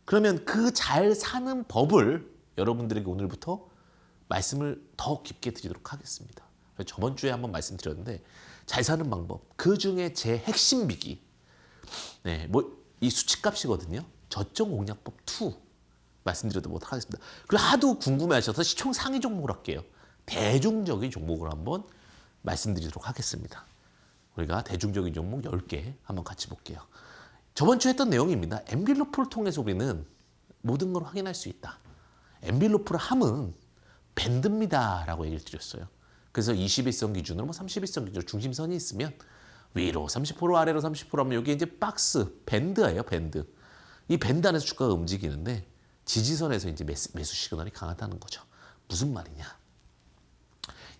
그러면 그 잘 사는 법을 여러분들에게 오늘부터 말씀을 더 깊게 드리도록 하겠습니다. 저번 주에 한번 말씀드렸는데 잘 사는 방법, 그 중에 제 핵심 비기, 네, 뭐 이 수치값이거든요. 저점 공략법 2 말씀드리도록 하겠습니다. 그리고 하도 궁금해하셔서 시총 상위 종목을 할게요. 대중적인 종목을 한번 말씀드리도록 하겠습니다. 우리가 대중적인 종목 10개 한번 같이 볼게요. 저번 주에 했던 내용입니다. 엔빌로프를 통해서 우리는 모든 걸 확인할 수 있다. 엔빌로프를 함은 밴드입니다 라고 얘기를 드렸어요. 그래서 21선 기준으로 31선 기준으로 중심선이 있으면 위로 30% 아래로 30% 하면 여기 이제 박스, 밴드예요, 밴드. 이 밴드 안에서 주가가 움직이는데 지지선에서 이제 매수 시그널이 강하다는 거죠. 무슨 말이냐?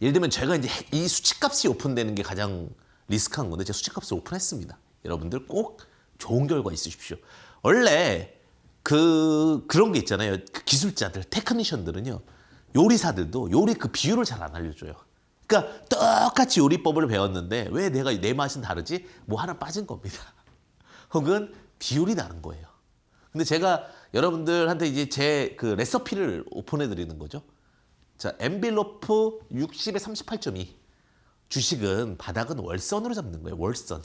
예를 들면 제가 이제 이 수치값이 오픈되는 게 가장 리스크한 건데 제가 수치값을 오픈했습니다. 여러분들 꼭 좋은 결과 있으십시오. 원래 그런 게 있잖아요. 그 기술자들, 테크니션들은요. 요리사들도 요리 그 비율을 잘 안 알려줘요. 그러니까 똑같이 요리법을 배웠는데 왜 내가 내 맛은 다르지? 뭐 하나 빠진 겁니다. 혹은 비율이 다른 거예요. 근데 제가 여러분들한테 이제 제 그 레시피를 오픈해 드리는 거죠. 자, 엔빌로프 60에 38.2. 주식은 바닥은 월선으로 잡는 거예요. 월선.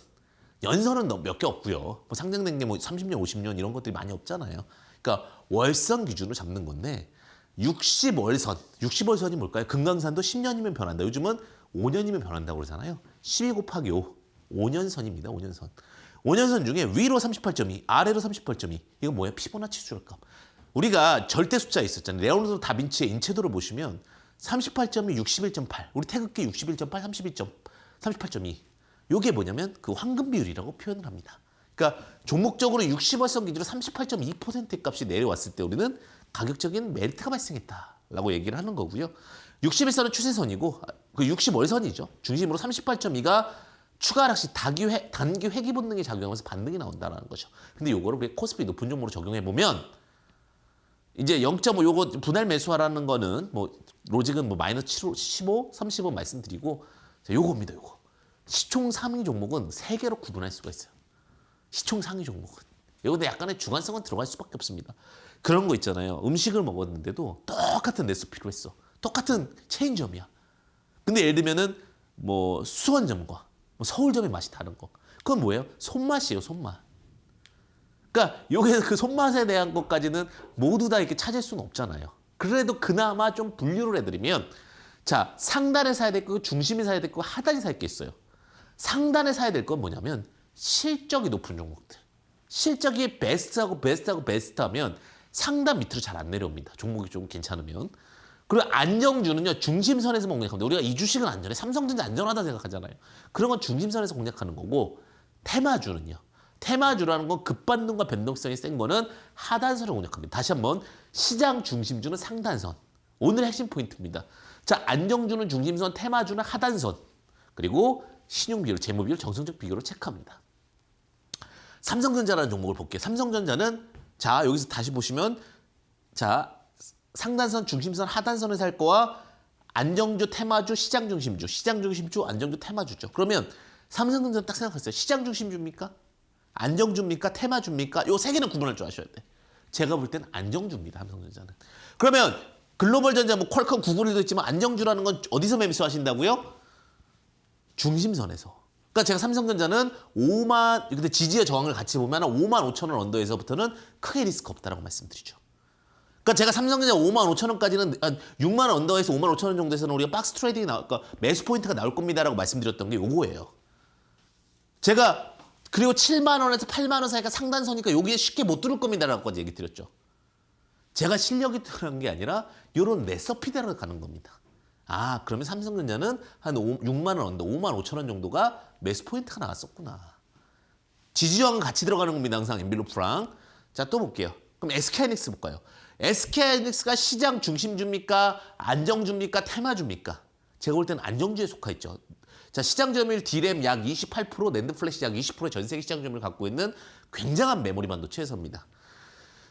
연선은 몇 개 없고요. 뭐 상장된 게 뭐 30년, 50년 이런 것들이 많이 없잖아요. 그러니까 월선 기준으로 잡는 건데 60월선. 60월선이 뭘까요? 금강산도 10년이면 변한다. 요즘은 5년이면 변한다고 그러잖아요. 12 곱하기 5. 5년선입니다. 5년선. 5년선 중에 위로 38.2, 아래로 38.2. 이건 뭐예요? 피보나치 수열값. 우리가 절대 숫자 있었잖아요. 레오나르도 다빈치의 인체도를 보시면 38.2, 61.8. 우리 태극기 61.8, 38.2. 이게 뭐냐면 그 황금 비율이라고 표현을 합니다. 그러니까 종목적으로 60월선 기준으로 38.2%의 값이 내려왔을 때 우리는 가격적인 메리트가 발생했다라고 얘기를 하는 거고요. 61선은 추세선이고 그 60월선이죠. 중심으로 38.2가 추가 하락시 단기 회귀 본능이 작용하면서 반등이 나온다는 거죠. 근데 요거를 우리 코스피 높은 종목으로 적용해 보면 이제 0.5 요거 분할 매수하라는 거는 뭐 로직은 뭐 마이너스 15, 35 말씀드리고 자, 요겁니다. 요거. 시총 상위 종목은 3개로 구분할 수가 있어요. 시총 상위 종목은. 여기도 약간의 주관성은 들어갈 수밖에 없습니다. 그런 거 있잖아요. 음식을 먹었는데도 똑같은 레시피로 했어. 똑같은 체인점이야. 근데 예를 들면은 뭐 수원점과 뭐 서울점의 맛이 다른 거. 그건 뭐예요? 손맛이에요, 손맛. 그러니까 요게 그 손맛에 대한 것까지는 모두 다 이렇게 찾을 수는 없잖아요. 그래도 그나마 좀 분류를 해드리면 자, 상단에 사야 될 거, 중심에 사야 될 거, 하단에 사야 될 게 있어요. 상단에 사야 될 건 뭐냐면 실적이 높은 종목들. 실적이 베스트하고 베스트하고 베스트하면 상단 밑으로 잘 안 내려옵니다. 종목이 좀 괜찮으면. 그리고 안정주는요. 중심선에서 공략합니다. 우리가 이 주식은 안전해. 삼성전자 안전하다 생각하잖아요. 그런 건 중심선에서 공략하는 거고 테마주는요. 테마주라는 건 급반등과 변동성이 센 거는 하단선을 공략합니다. 다시 한번 시장 중심주는 상단선. 오늘의 핵심 포인트입니다. 자, 안정주는 중심선, 테마주는 하단선. 그리고 신용비율, 재무비율, 정성적 비교로 체크합니다. 삼성전자라는 종목을 볼게요. 삼성전자는 자, 여기서 다시 보시면 자, 상단선, 중심선, 하단선을 살 거와 안정주, 테마주, 시장 중심주, 시장 중심주, 안정주, 테마주죠. 그러면 삼성전자는 딱 생각하세요. 시장 중심주입니까? 안정주입니까? 테마주입니까? 요 세 개는 구분할 줄 아셔야 돼. 제가 볼 때는 안정주입니다. 삼성전자는. 그러면 글로벌전자, 뭐 퀄컴, 구글도 있지만 안정주라는 건 어디서 매수하신다고요? 중심선에서. 그러니까 제가 삼성전자는 5만, 근데 지지의 저항을 같이 보면 5만 5천 원 언더에서부터는 크게 리스크 없다라고 말씀드리죠. 그러니까 제가 삼성전자 5만 5천 원까지는 6만 원 언더에서 5만 5천 원 정도에서는 우리가 박스 트레이딩이 나올, 그러니까 매수 포인트가 나올 겁니다라고 말씀드렸던 게 요거예요. 제가 그리고 7만 원에서 8만 원 사이가 상단선이니까 여기에 쉽게 못 뚫을 겁니다라고 얘기 드렸죠. 제가 실력이 들어간 게 아니라 요런 레서피대로 가는 겁니다. 아, 그러면 삼성전자는 한 6만 원 언더, 5만 5천 원 정도가 매수 포인트가 나왔었구나. 지지저항은 같이 들어가는 겁니다. 항상 엔빌로프랑. 자, 또 볼게요. 그럼 SK하이닉스 볼까요? SK하이닉스가 시장 중심주입니까? 안정주입니까? 테마주입니까? 제가 볼 때는 안정주에 속하 있죠. 자, 시장 점유율 D램 약 28%, 낸드 플래시 약 20%의 전 세계 시장 점유율을 갖고 있는 굉장한 메모리 반도체에서입니다.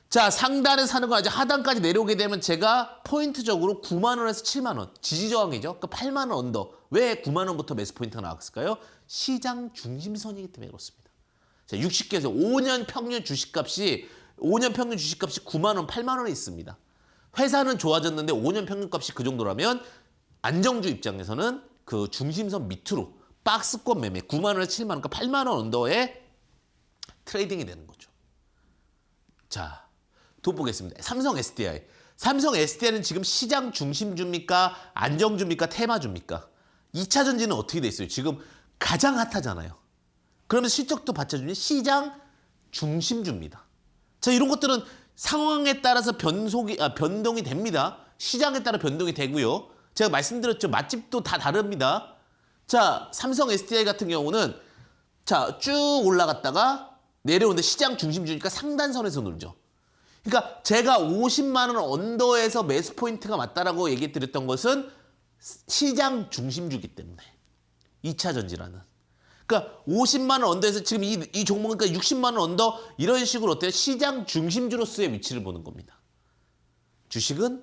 자, 상단에 사는 거 아니죠. 하단까지 내려오게 되면 제가 포인트적으로 9만 원에서 7만 원, 지지저항이죠. 그러니까 8만 원 언더. 왜 9만 원부터 매수 포인트가 나왔을까요? 시장 중심선이기 때문에 그렇습니다. 자, 60개에서 5년 평균 주식값이 9만 원, 8만 원에 있습니다. 회사는 좋아졌는데 5년 평균값이 그 정도라면 안정주 입장에서는 그 중심선 밑으로 박스권 매매 9만 원에서 7만 원, 그러니까 8만 원 언더에 트레이딩이 되는 거죠. 자, 또 보겠습니다. 삼성 SDI. 삼성 SDI는 지금 시장 중심주입니까? 안정주입니까? 테마주입니까? 2차 전지는 어떻게 돼 있어요? 지금 가장 핫하잖아요. 그러면 실적도 받쳐주는 시장 중심주입니다. 자, 이런 것들은 상황에 따라서 변동이 됩니다. 시장에 따라 변동이 되고요. 제가 말씀드렸죠. 맛집도 다 다릅니다. 자, 삼성 SDI 같은 경우는 자, 쭉 올라갔다가 내려오는데 시장 중심주니까 상단선에서 놀죠. 그러니까 제가 50만 원 언더에서 매수 포인트가 맞다라고 얘기 드렸던 것은 시장 중심주기 때문에 2차 전지라는. 그러니까 50만 원 언더에서 지금 이 종목은 그러니까 60만 원 언더 이런 식으로 어때요? 시장 중심주로서의 위치를 보는 겁니다. 주식은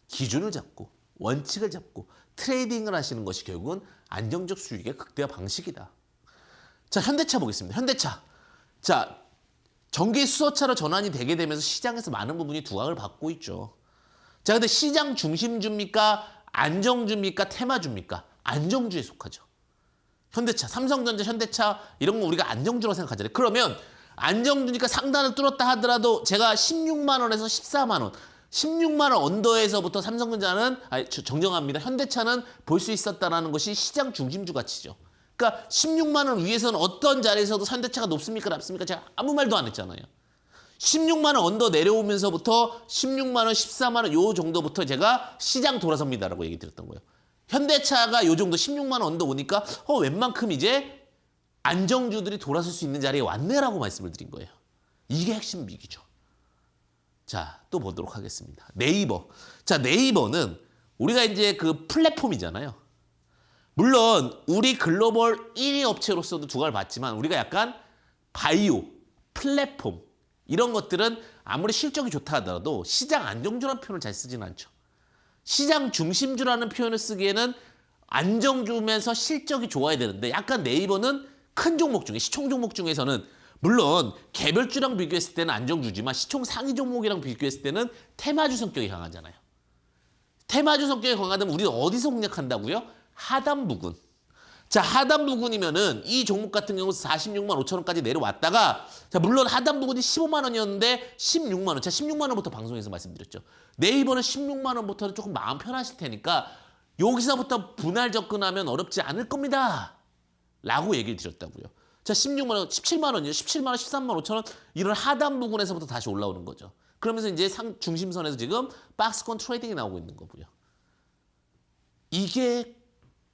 기준을 잡고 원칙을 잡고 트레이딩을 하시는 것이 결국은 안정적 수익의 극대화 방식이다. 자, 현대차 보겠습니다. 현대차. 자, 전기 수소차로 전환이 되게 되면서 시장에서 많은 부분이 두각을 받고 있죠. 자, 근데 시장 중심주입니까? 안정주입니까? 테마주입니까? 안정주에 속하죠. 현대차, 삼성전자, 현대차 이런 거 우리가 안정주라고 생각하잖아요. 그러면 안정주니까 상단을 뚫었다 하더라도 제가 16만 원에서 14만 원, 16만 원 언더에서부터 삼성전자는 정정합니다. 현대차는 볼 수 있었다라는 것이 시장 중심주 가치죠. 그러니까 16만 원 위에서는 어떤 자리에서도 현대차가 높습니까? 낮습니까? 제가 아무 말도 안 했잖아요. 16만 원 언더 내려오면서부터 16만 원, 14만 원 요 정도부터 제가 시장 돌아섭니다라고 얘기 드렸던 거예요. 현대차가 요 정도 16만 원 언더 오니까 웬만큼 이제 안정주들이 돌아설 수 있는 자리에 왔네라고 말씀을 드린 거예요. 이게 핵심 위기죠. 자, 또 보도록 하겠습니다. 네이버. 자, 네이버는 우리가 이제 그 플랫폼이잖아요. 물론 우리 글로벌 1위 업체로서도 두각을 봤지만 우리가 약간 바이오, 플랫폼 이런 것들은 아무리 실적이 좋다 하더라도 시장 안정주라는 표현을 잘 쓰지는 않죠. 시장 중심주라는 표현을 쓰기에는 안정주면서 실적이 좋아야 되는데 약간 네이버는 큰 종목 중에 시총 종목 중에서는 물론 개별주랑 비교했을 때는 안정주지만 시총 상위 종목이랑 비교했을 때는 테마주 성격이 강하잖아요. 테마주 성격이 강하다면 우리는 어디서 공략한다고요? 하단 부근. 자, 하단 부근이면은 이 종목 같은 경우 46만 5천 원까지 내려왔다가 자, 물론 하단 부근이 15만 원이었는데 16만 원. 자, 16만 원부터 방송에서 말씀드렸죠. 네이버는 16만 원부터는 조금 마음 편하실 테니까 여기서부터 분할 접근하면 어렵지 않을 겁니다. 라고 얘기를 드렸다고요. 자, 16만 원, 17만 원이요. 17만 원, 13만 5천 원 이런 하단 부근에서부터 다시 올라오는 거죠. 그러면서 이제 중심선에서 지금 박스권 트레이딩이 나오고 있는 거고요. 이게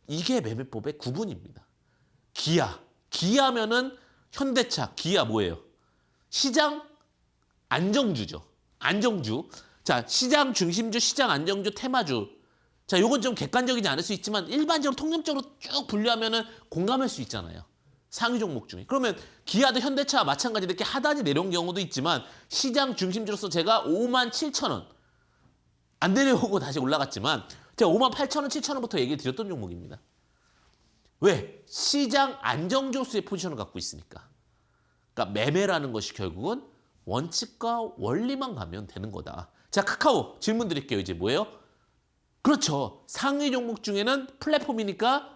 매매법의 구분입니다. 기아면은 현대차, 기아 뭐예요? 시장 안정주죠. 안정주. 자, 시장 중심주, 시장 안정주, 테마주. 자, 요건 좀 객관적이지 않을 수 있지만 일반적으로 통념적으로 쭉 분류하면은 공감할 수 있잖아요. 상위 종목 중에. 그러면 기아도 현대차와 마찬가지로 이렇게 하단이 내려온 경우도 있지만 시장 중심주로서 제가 5만 7천 원. 안 내려오고 다시 올라갔지만 제가 5만 8천 원, 7천 원부터 얘기 드렸던 종목입니다. 왜? 시장 안정조수의 포지션을 갖고 있으니까. 그러니까 매매라는 것이 결국은 원칙과 원리만 가면 되는 거다. 자, 카카오 질문 드릴게요. 이제 뭐예요? 그렇죠. 상위 종목 중에는 플랫폼이니까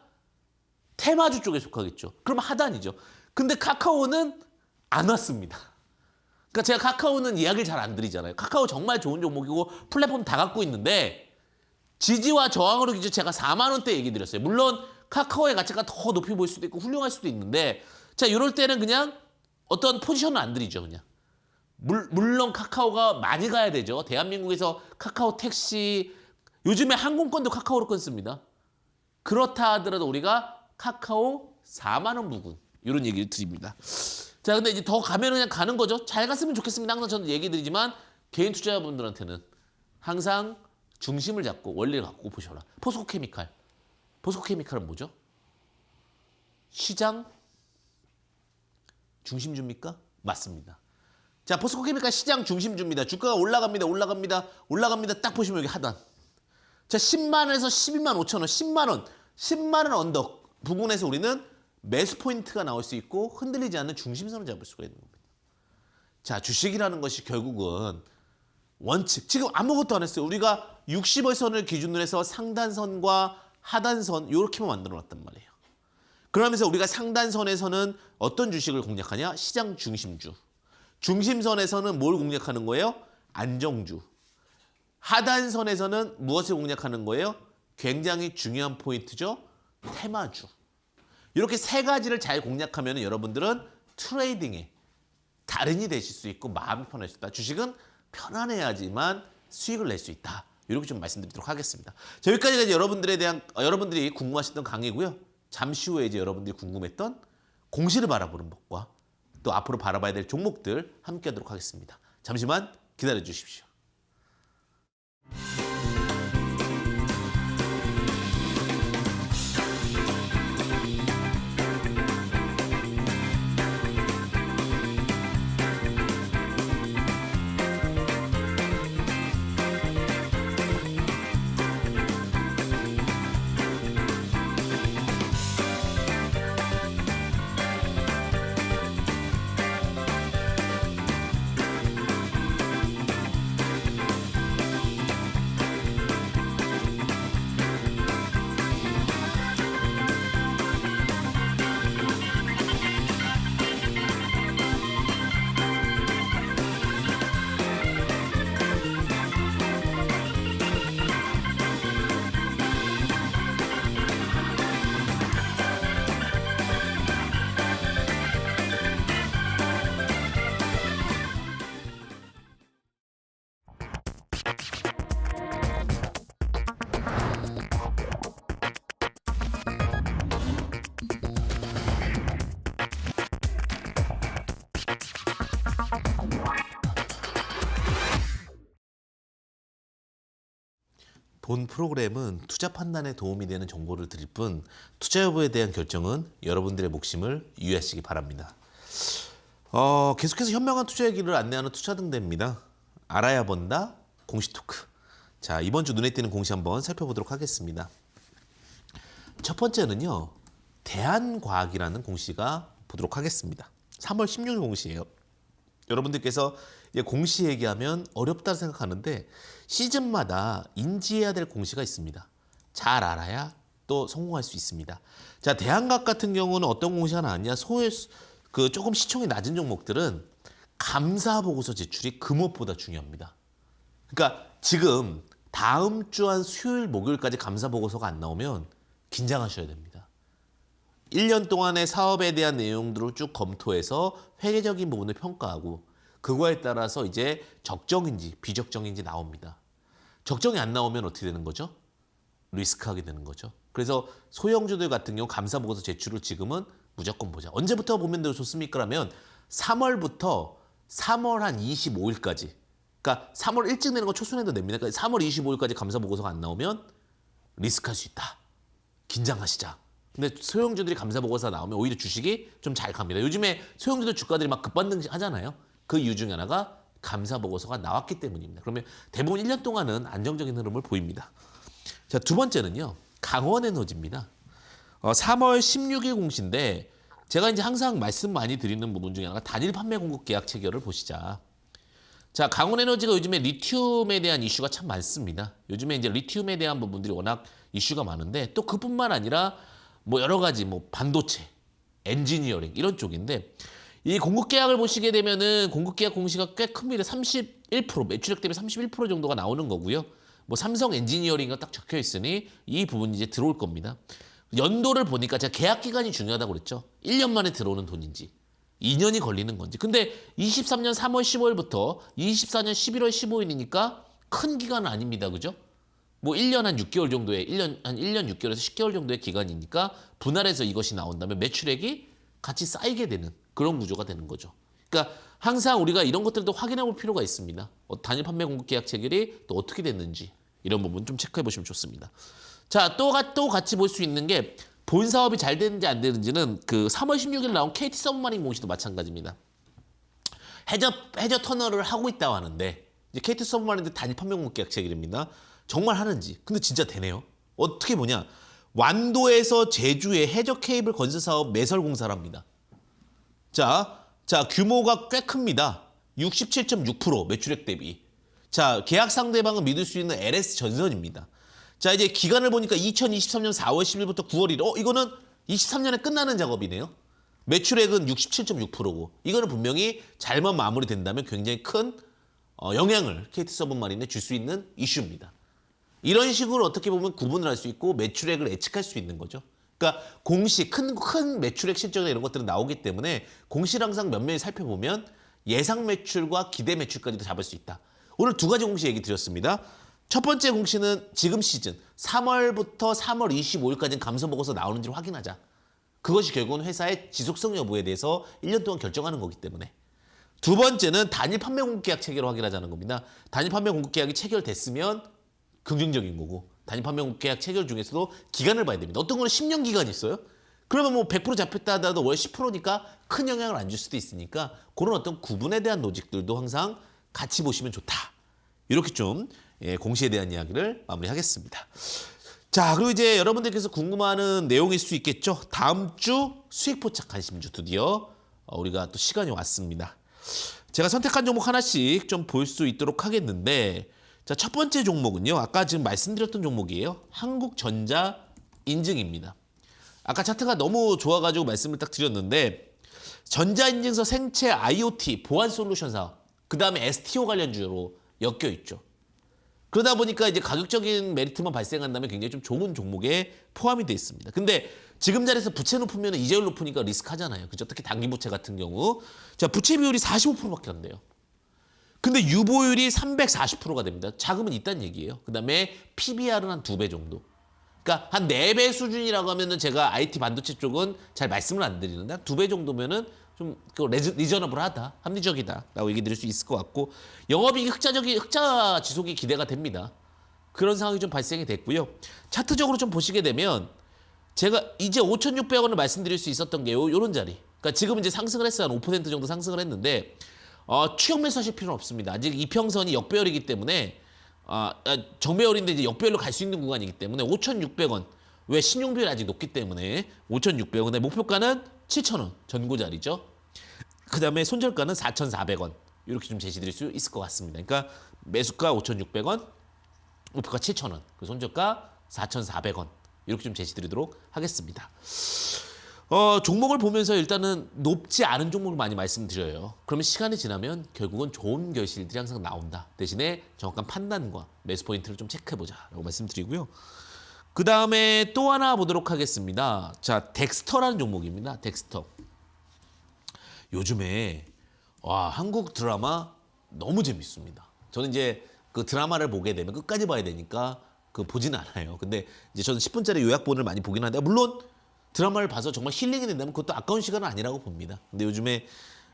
테마주 쪽에 속하겠죠. 그러면 하단이죠. 근데 카카오는 안 왔습니다. 그러니까 제가 카카오는 이야기를 잘 안 드리잖아요. 카카오 정말 좋은 종목이고 플랫폼 다 갖고 있는데 지지와 저항으로 기준 제가 4만 원대 얘기 드렸어요. 물론 카카오의 가치가 더 높이 보일 수도 있고 훌륭할 수도 있는데 자, 이럴 때는 그냥 어떤 포지션을 안 드리죠. 그냥. 물론 카카오가 많이 가야 되죠. 대한민국에서 카카오 택시 요즘에 항공권도 카카오로 끊습니다. 그렇다 하더라도 우리가 카카오 4만 원 부근 이런 얘기를 드립니다. 자, 근데 이제 더 가면 그냥 가는 거죠. 잘 갔으면 좋겠습니다. 항상 저는 얘기 드리지만 개인 투자자분들한테는 항상 중심을 잡고 원리를 갖고 보셔라. 포스코케미칼. 포스코케미칼은 뭐죠? 시장 중심주입니까? 맞습니다. 자, 포스코케미칼 시장 중심주입니다. 주가가 올라갑니다. 딱 보시면 여기 하단. 자, 10만 원에서 12만 5천 원, 10만 원 언덕 부분에서 우리는 매수 포인트가 나올 수 있고 흔들리지 않는 중심선을 잡을 수가 있는 겁니다. 자, 주식이라는 것이 결국은 원칙. 지금 아무것도 안 했어요. 우리가 60의 선을 기준으로 해서 상단선과 하단선 이렇게만 만들어 놨단 말이에요. 그러면서 우리가 상단선에서는 어떤 주식을 공략하냐? 시장 중심주. 중심선에서는 뭘 공략하는 거예요? 안정주. 하단선에서는 무엇을 공략하는 거예요? 굉장히 중요한 포인트죠. 테마주. 이렇게 세 가지를 잘 공략하면 여러분들은 트레이딩에 달인이 되실 수 있고 마음이 편할 수 있다. 주식은 편안해야지만 수익을 낼 수 있다. 이렇게 좀 말씀드리도록 하겠습니다. 자, 여기까지가 이제 여러분들이 궁금하셨던 강의고요. 잠시 후에 이제 여러분들이 궁금했던 공시를 바라보는 법과 또 앞으로 바라봐야 될 종목들 함께 하도록 하겠습니다. 잠시만 기다려 주십시오. 본 프로그램은 투자 판단에 도움이 되는 정보를 드릴 뿐 투자 여부에 대한 결정은 여러분들의 몫임을 유의하시기 바랍니다. 계속해서 현명한 투자 얘기를 안내하는 투자등대입니다. 알아야 본다 공시 토크. 자, 이번 주 눈에 띄는 공시 한번 살펴보도록 하겠습니다. 첫 번째는요. 대한과학이라는 공시가 보도록 하겠습니다. 3월 16일 공시예요. 여러분들께서 공시 얘기하면 어렵다 생각하는데 시즌마다 인지해야 될 공시가 있습니다. 잘 알아야 또 성공할 수 있습니다. 자, 대한각 같은 경우는 어떤 공시가 나왔냐? 조금 시총이 낮은 종목들은 감사 보고서 제출이 금업보다 중요합니다. 그러니까 지금 다음 주 한 수요일, 목요일까지 감사 보고서가 안 나오면 긴장하셔야 됩니다. 1년 동안의 사업에 대한 내용들을 쭉 검토해서 회계적인 부분을 평가하고 그거에 따라서 이제 적정인지 비적정인지 나옵니다. 적정이 안 나오면 어떻게 되는 거죠? 리스크하게 되는 거죠. 그래서 소형주들 같은 경우 감사 보고서 제출을 지금은 무조건 보자. 언제부터 보면 더 좋습니까? 라면 3월부터 3월 한 25일까지. 그러니까 3월 일찍 내는 건 초순에도 냅니다. 그러니까 3월 25일까지 감사 보고서가 안 나오면 리스크할 수 있다. 긴장하시자. 근데 소형주들이 감사 보고서 나오면 오히려 주식이 좀 잘 갑니다. 요즘에 소형주들 주가들이 막 급반등 하잖아요. 그 이유 중에 하나가 감사 보고서가 나왔기 때문입니다. 그러면 대부분 1년 동안은 안정적인 흐름을 보입니다. 자, 두 번째는요. 강원에너지입니다. 3월 16일 공시인데 제가 이제 항상 말씀 많이 드리는 부분 중에 하나가 단일 판매 공급 계약 체결을 보시자. 자, 강원에너지가 요즘에 리튬에 대한 이슈가 참 많습니다. 요즘에 이제 리튬에 대한 부분들이 워낙 이슈가 많은데 또 그뿐만 아니라 뭐 여러 가지 뭐 반도체, 엔지니어링 이런 쪽인데 이 공급 계약을 보시게 되면은 공급 계약 공시가 꽤 큽니다. 31% 매출액 대비 31% 정도가 나오는 거고요. 뭐 삼성 엔지니어링가 딱 적혀 있으니 이 부분이 이제 들어올 겁니다. 연도를 보니까 제가 계약 기간이 중요하다고 그랬죠. 1년 만에 들어오는 돈인지 2년이 걸리는 건지. 근데 23년 3월 15일부터 24년 11월 15일이니까 큰 기간은 아닙니다. 그죠? 뭐 1년 한 6개월 정도의 1년 6개월에서 10개월 정도의 기간이니까 분할해서 이것이 나온다면 매출액이 같이 쌓이게 되는 그런 구조가 되는 거죠. 그러니까 항상 우리가 이런 것들도 확인해 볼 필요가 있습니다. 단일 판매 공급 계약 체결이 또 어떻게 됐는지 이런 부분 좀 체크해 보시면 좋습니다. 자, 또 같이 볼 수 있는 게 본 사업이 잘 되는지 안 되는지는 그 3월 16일 나온 KT 서브마린 공시도 마찬가지입니다. 해저 터널을 하고 있다고 하는데 이제 KT 서브마린도 단일 판매 공급 계약 체결입니다. 정말 하는지. 근데 진짜 되네요. 어떻게 보냐. 완도에서 제주에 해저 케이블 건설 사업 매설 공사를 합니다. 자, 규모가 꽤 큽니다. 67.6% 매출액 대비. 자, 계약 상대방은 믿을 수 있는 LS 전선입니다. 자, 이제 기간을 보니까 2023년 4월 10일부터 9월 1일. 이거는 23년에 끝나는 작업이네요. 매출액은 67.6%고. 이거는 분명히 잘만 마무리된다면 굉장히 큰 영향을 KT 서브마린에 줄 수 있는 이슈입니다. 이런 식으로 어떻게 보면 구분을 할 수 있고 매출액을 예측할 수 있는 거죠. 그러니까 공시, 큰 매출액 실적이나 이런 것들은 나오기 때문에 공시를 항상 면밀히 살펴보면 예상 매출과 기대 매출까지도 잡을 수 있다. 오늘 두 가지 공시 얘기 드렸습니다. 첫 번째 공시는 지금 시즌 3월부터 3월 25일까지는 감사 보고서 나오는지를 확인하자. 그것이 결국은 회사의 지속성 여부에 대해서 1년 동안 결정하는 거기 때문에. 두 번째는 단일 판매 공급 계약 체결을 확인하자는 겁니다. 단일 판매 공급 계약이 체결됐으면 긍정적인 거고 단일 판매 공급 계약 체결 중에서도 기간을 봐야 됩니다. 어떤 거는 10년 기간이 있어요. 그러면 뭐 100% 잡혔다 하더라도 월 10%니까 큰 영향을 안 줄 수도 있으니까 그런 어떤 구분에 대한 로직들도 항상 같이 보시면 좋다. 이렇게 좀 공시에 대한 이야기를 마무리하겠습니다. 자, 그리고 이제 여러분들께서 궁금해하는 내용일 수 있겠죠. 다음 주 수익 포착 관심주 드디어 우리가 또 시간이 왔습니다. 제가 선택한 종목 하나씩 좀 볼 수 있도록 하겠는데 자, 첫 번째 종목은요. 아까 지금 말씀드렸던 종목이에요. 한국전자 인증입니다. 아까 차트가 너무 좋아가지고 말씀을 딱 드렸는데 전자인증서 생체 IoT 보안 솔루션 사업 그 다음에 STO 관련주로 엮여 있죠. 그러다 보니까 이제 가격적인 메리트만 발생한다면 굉장히 좀 좋은 종목에 포함이 되어 있습니다. 근데 지금 자리에서 부채 높으면 이자율 높으니까 리스크하잖아요. 그죠? 특히 단기 부채 같은 경우. 자, 부채 비율이 45%밖에 안 돼요. 근데 유보율이 340%가 됩니다. 자금은 있다는 얘기예요. 그다음에 PBR은 한 2배 정도. 그러니까 한 4배 수준이라고 하면은 제가 IT 반도체 쪽은 잘 말씀을 안 드리는데 한 2배 정도면은 좀 리저너블하다, 합리적이다라고 얘기 드릴 수 있을 것 같고 영업이익 흑자 지속이 기대가 됩니다. 그런 상황이 좀 발생이 됐고요. 차트적으로 좀 보시게 되면 제가 이제 5,600원을 말씀드릴 수 있었던 게 요런 자리. 그러니까 지금 이제 상승을 했어요. 한 5% 정도 상승을 했는데 추격 매수하실 필요는 없습니다. 아직 이평선이 역배열이기 때문에 정배열인데 이제 역배열로 갈 수 있는 구간이기 때문에 5,600원. 왜 신용비율이 아직 높기 때문에 5,600원의 목표가는 7,000원 전고 자리죠. 그다음에 손절가는 4,400원 이렇게 좀 제시드릴 수 있을 것 같습니다. 그러니까 매수가 5,600원, 목표가 7,000원, 그 손절가 4,400원 이렇게 좀 제시드리도록 하겠습니다. 종목을 보면서 일단은 높지 않은 종목을 많이 말씀드려요. 그러면 시간이 지나면 결국은 좋은 결실들이 항상 나온다. 대신에 정확한 판단과 매수 포인트를 좀 체크해보자라고 말씀드리고요. 그 다음에 또 하나 보도록 하겠습니다. 자, 덱스터라는 종목입니다. 덱스터. 요즘에 한국 드라마 너무 재밌습니다. 저는 이제 그 드라마를 보게 되면 끝까지 봐야 되니까 보지는 않아요. 근데 이제 저는 10분짜리 요약본을 많이 보긴 하는데 물론 드라마를 봐서 정말 힐링이 된다면 그것도 아까운 시간은 아니라고 봅니다. 근데 요즘에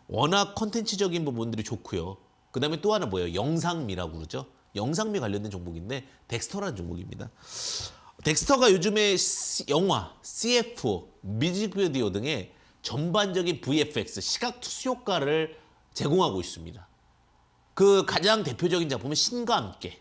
워낙 컨텐츠적인 부분들이 좋고요. 그 다음에 또 하나 뭐예요? 영상미라고 그러죠. 영상미 관련된 종목인데 덱스터라는 종목입니다. 덱스터가 요즘에 영화, CF, 뮤직비디오 등의 전반적인 VFX, 시각 특수 효과를 제공하고 있습니다. 그 가장 대표적인 작품은 신과 함께,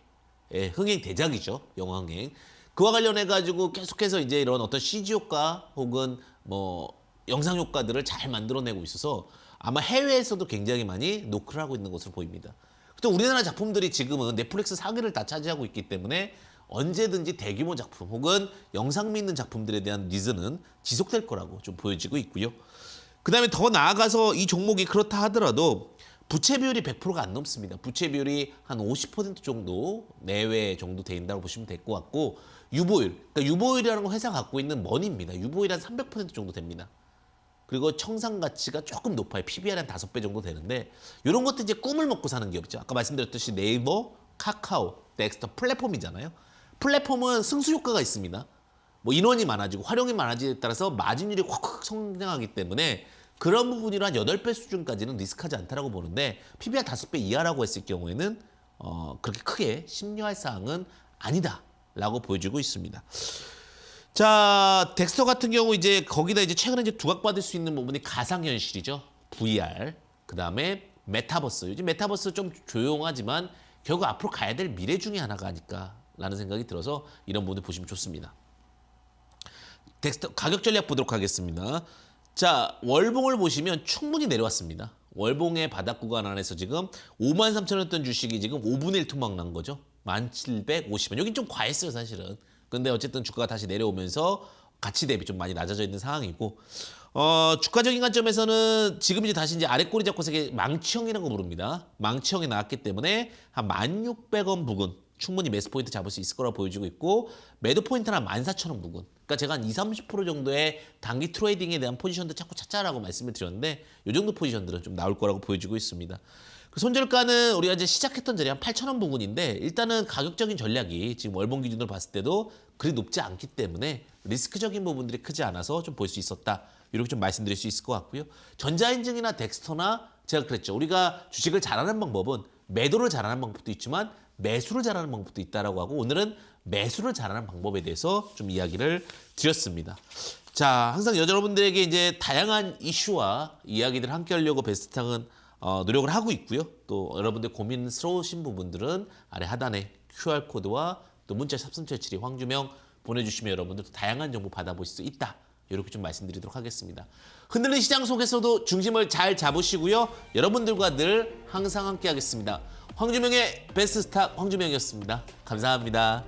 흥행 대작이죠. 영화 흥행. 그와 관련해가지고 계속해서 이제 이런 어떤 CG 효과 혹은 뭐 영상 효과들을 잘 만들어내고 있어서 아마 해외에서도 굉장히 많이 노크를 하고 있는 것으로 보입니다. 또 우리나라 작품들이 지금은 넷플릭스 사기를 다 차지하고 있기 때문에 언제든지 대규모 작품 혹은 영상미 있는 작품들에 대한 니즈는 지속될 거라고 좀 보여지고 있고요. 그 다음에 더 나아가서 이 종목이 그렇다 하더라도 부채 비율이 100%가 안 넘습니다. 부채 비율이 한 50% 정도 내외 정도 된다고 보시면 될 것 같고 유보율, 그러니까 유보율이라는 건 회사가 갖고 있는 머니입니다. 유보율이 한 300% 정도 됩니다. 그리고 청산 가치가 조금 높아요. PBR 한 5배 정도 되는데 이런 것도 이제 꿈을 먹고 사는 기업이죠. 아까 말씀드렸듯이 네이버, 카카오, 넥스터 플랫폼이잖아요. 플랫폼은 승수 효과가 있습니다. 뭐 인원이 많아지고 활용이 많아지에 따라서 마진율이 확 성장하기 때문에 그런 부분으로 한 8배 수준까지는 리스크하지 않다라고 보는데 PBR 5배 이하라고 했을 경우에는 그렇게 크게 심려할 사항은 아니다라고 보여지고 있습니다. 자, 덱스터 같은 경우 이제 거기다 이제 최근에 이제 두각받을 수 있는 부분이 가상현실이죠. VR. 그다음에 메타버스. 요즘 메타버스 좀 조용하지만 결국 앞으로 가야 될 미래 중에 하나가 아닐까라는 생각이 들어서 이런 부분을 보시면 좋습니다. 덱스터 가격 전략 보도록 하겠습니다. 자, 월봉을 보시면 충분히 내려왔습니다. 월봉의 바닥 구간 안에서 지금 53,000원였던 주식이 지금 5분의 1 토막 난 거죠. 1,750원. 여긴 좀 과했어요, 사실은. 근데 어쨌든 주가가 다시 내려오면서 가치 대비 좀 많이 낮아져 있는 상황이고 주가적인 관점에서는 지금 이제 다시 이제 아래 꼬리 잡고 세게 망치형이라는 거 부릅니다. 망치형이 나왔기 때문에 한 1,600원 부근 충분히 매수 포인트 잡을 수 있을 거라고 보여지고 있고 매도 포인트는 한 14,000원 부근. 그러니까 제가 한 20-30% 정도의 단기 트레이딩에 대한 포지션도 자꾸 찾자라고 말씀을 드렸는데 이 정도 포지션들은 좀 나올 거라고 보여지고 있습니다. 그 손절가는 우리가 이제 시작했던 자리 한 8,000원 부근인데 일단은 가격적인 전략이 지금 월봉 기준으로 봤을 때도 그리 높지 않기 때문에 리스크적인 부분들이 크지 않아서 좀 볼 수 있었다. 이렇게 좀 말씀드릴 수 있을 것 같고요. 전자인증이나 덱스터나 제가 그랬죠. 우리가 주식을 잘하는 방법은 매도를 잘하는 방법도 있지만 매수를 잘하는 방법도 있다라고 하고 오늘은 매수를 잘하는 방법에 대해서 좀 이야기를 드렸습니다. 자, 항상 여러분들에게 이제 다양한 이슈와 이야기들을 함께 하려고 베스트탕은 노력을 하고 있고요. 또 여러분들 고민스러우신 부분들은 아래 하단에 QR코드와 또 문자 샵3772 황주명 보내주시면 여러분들 다양한 정보 받아보실 수 있다. 이렇게 좀 말씀드리도록 하겠습니다. 흔들리는 시장 속에서도 중심을 잘 잡으시고요. 여러분들과 늘 항상 함께 하겠습니다. 황주명의 베스트 스탁 황주명이었습니다. 감사합니다.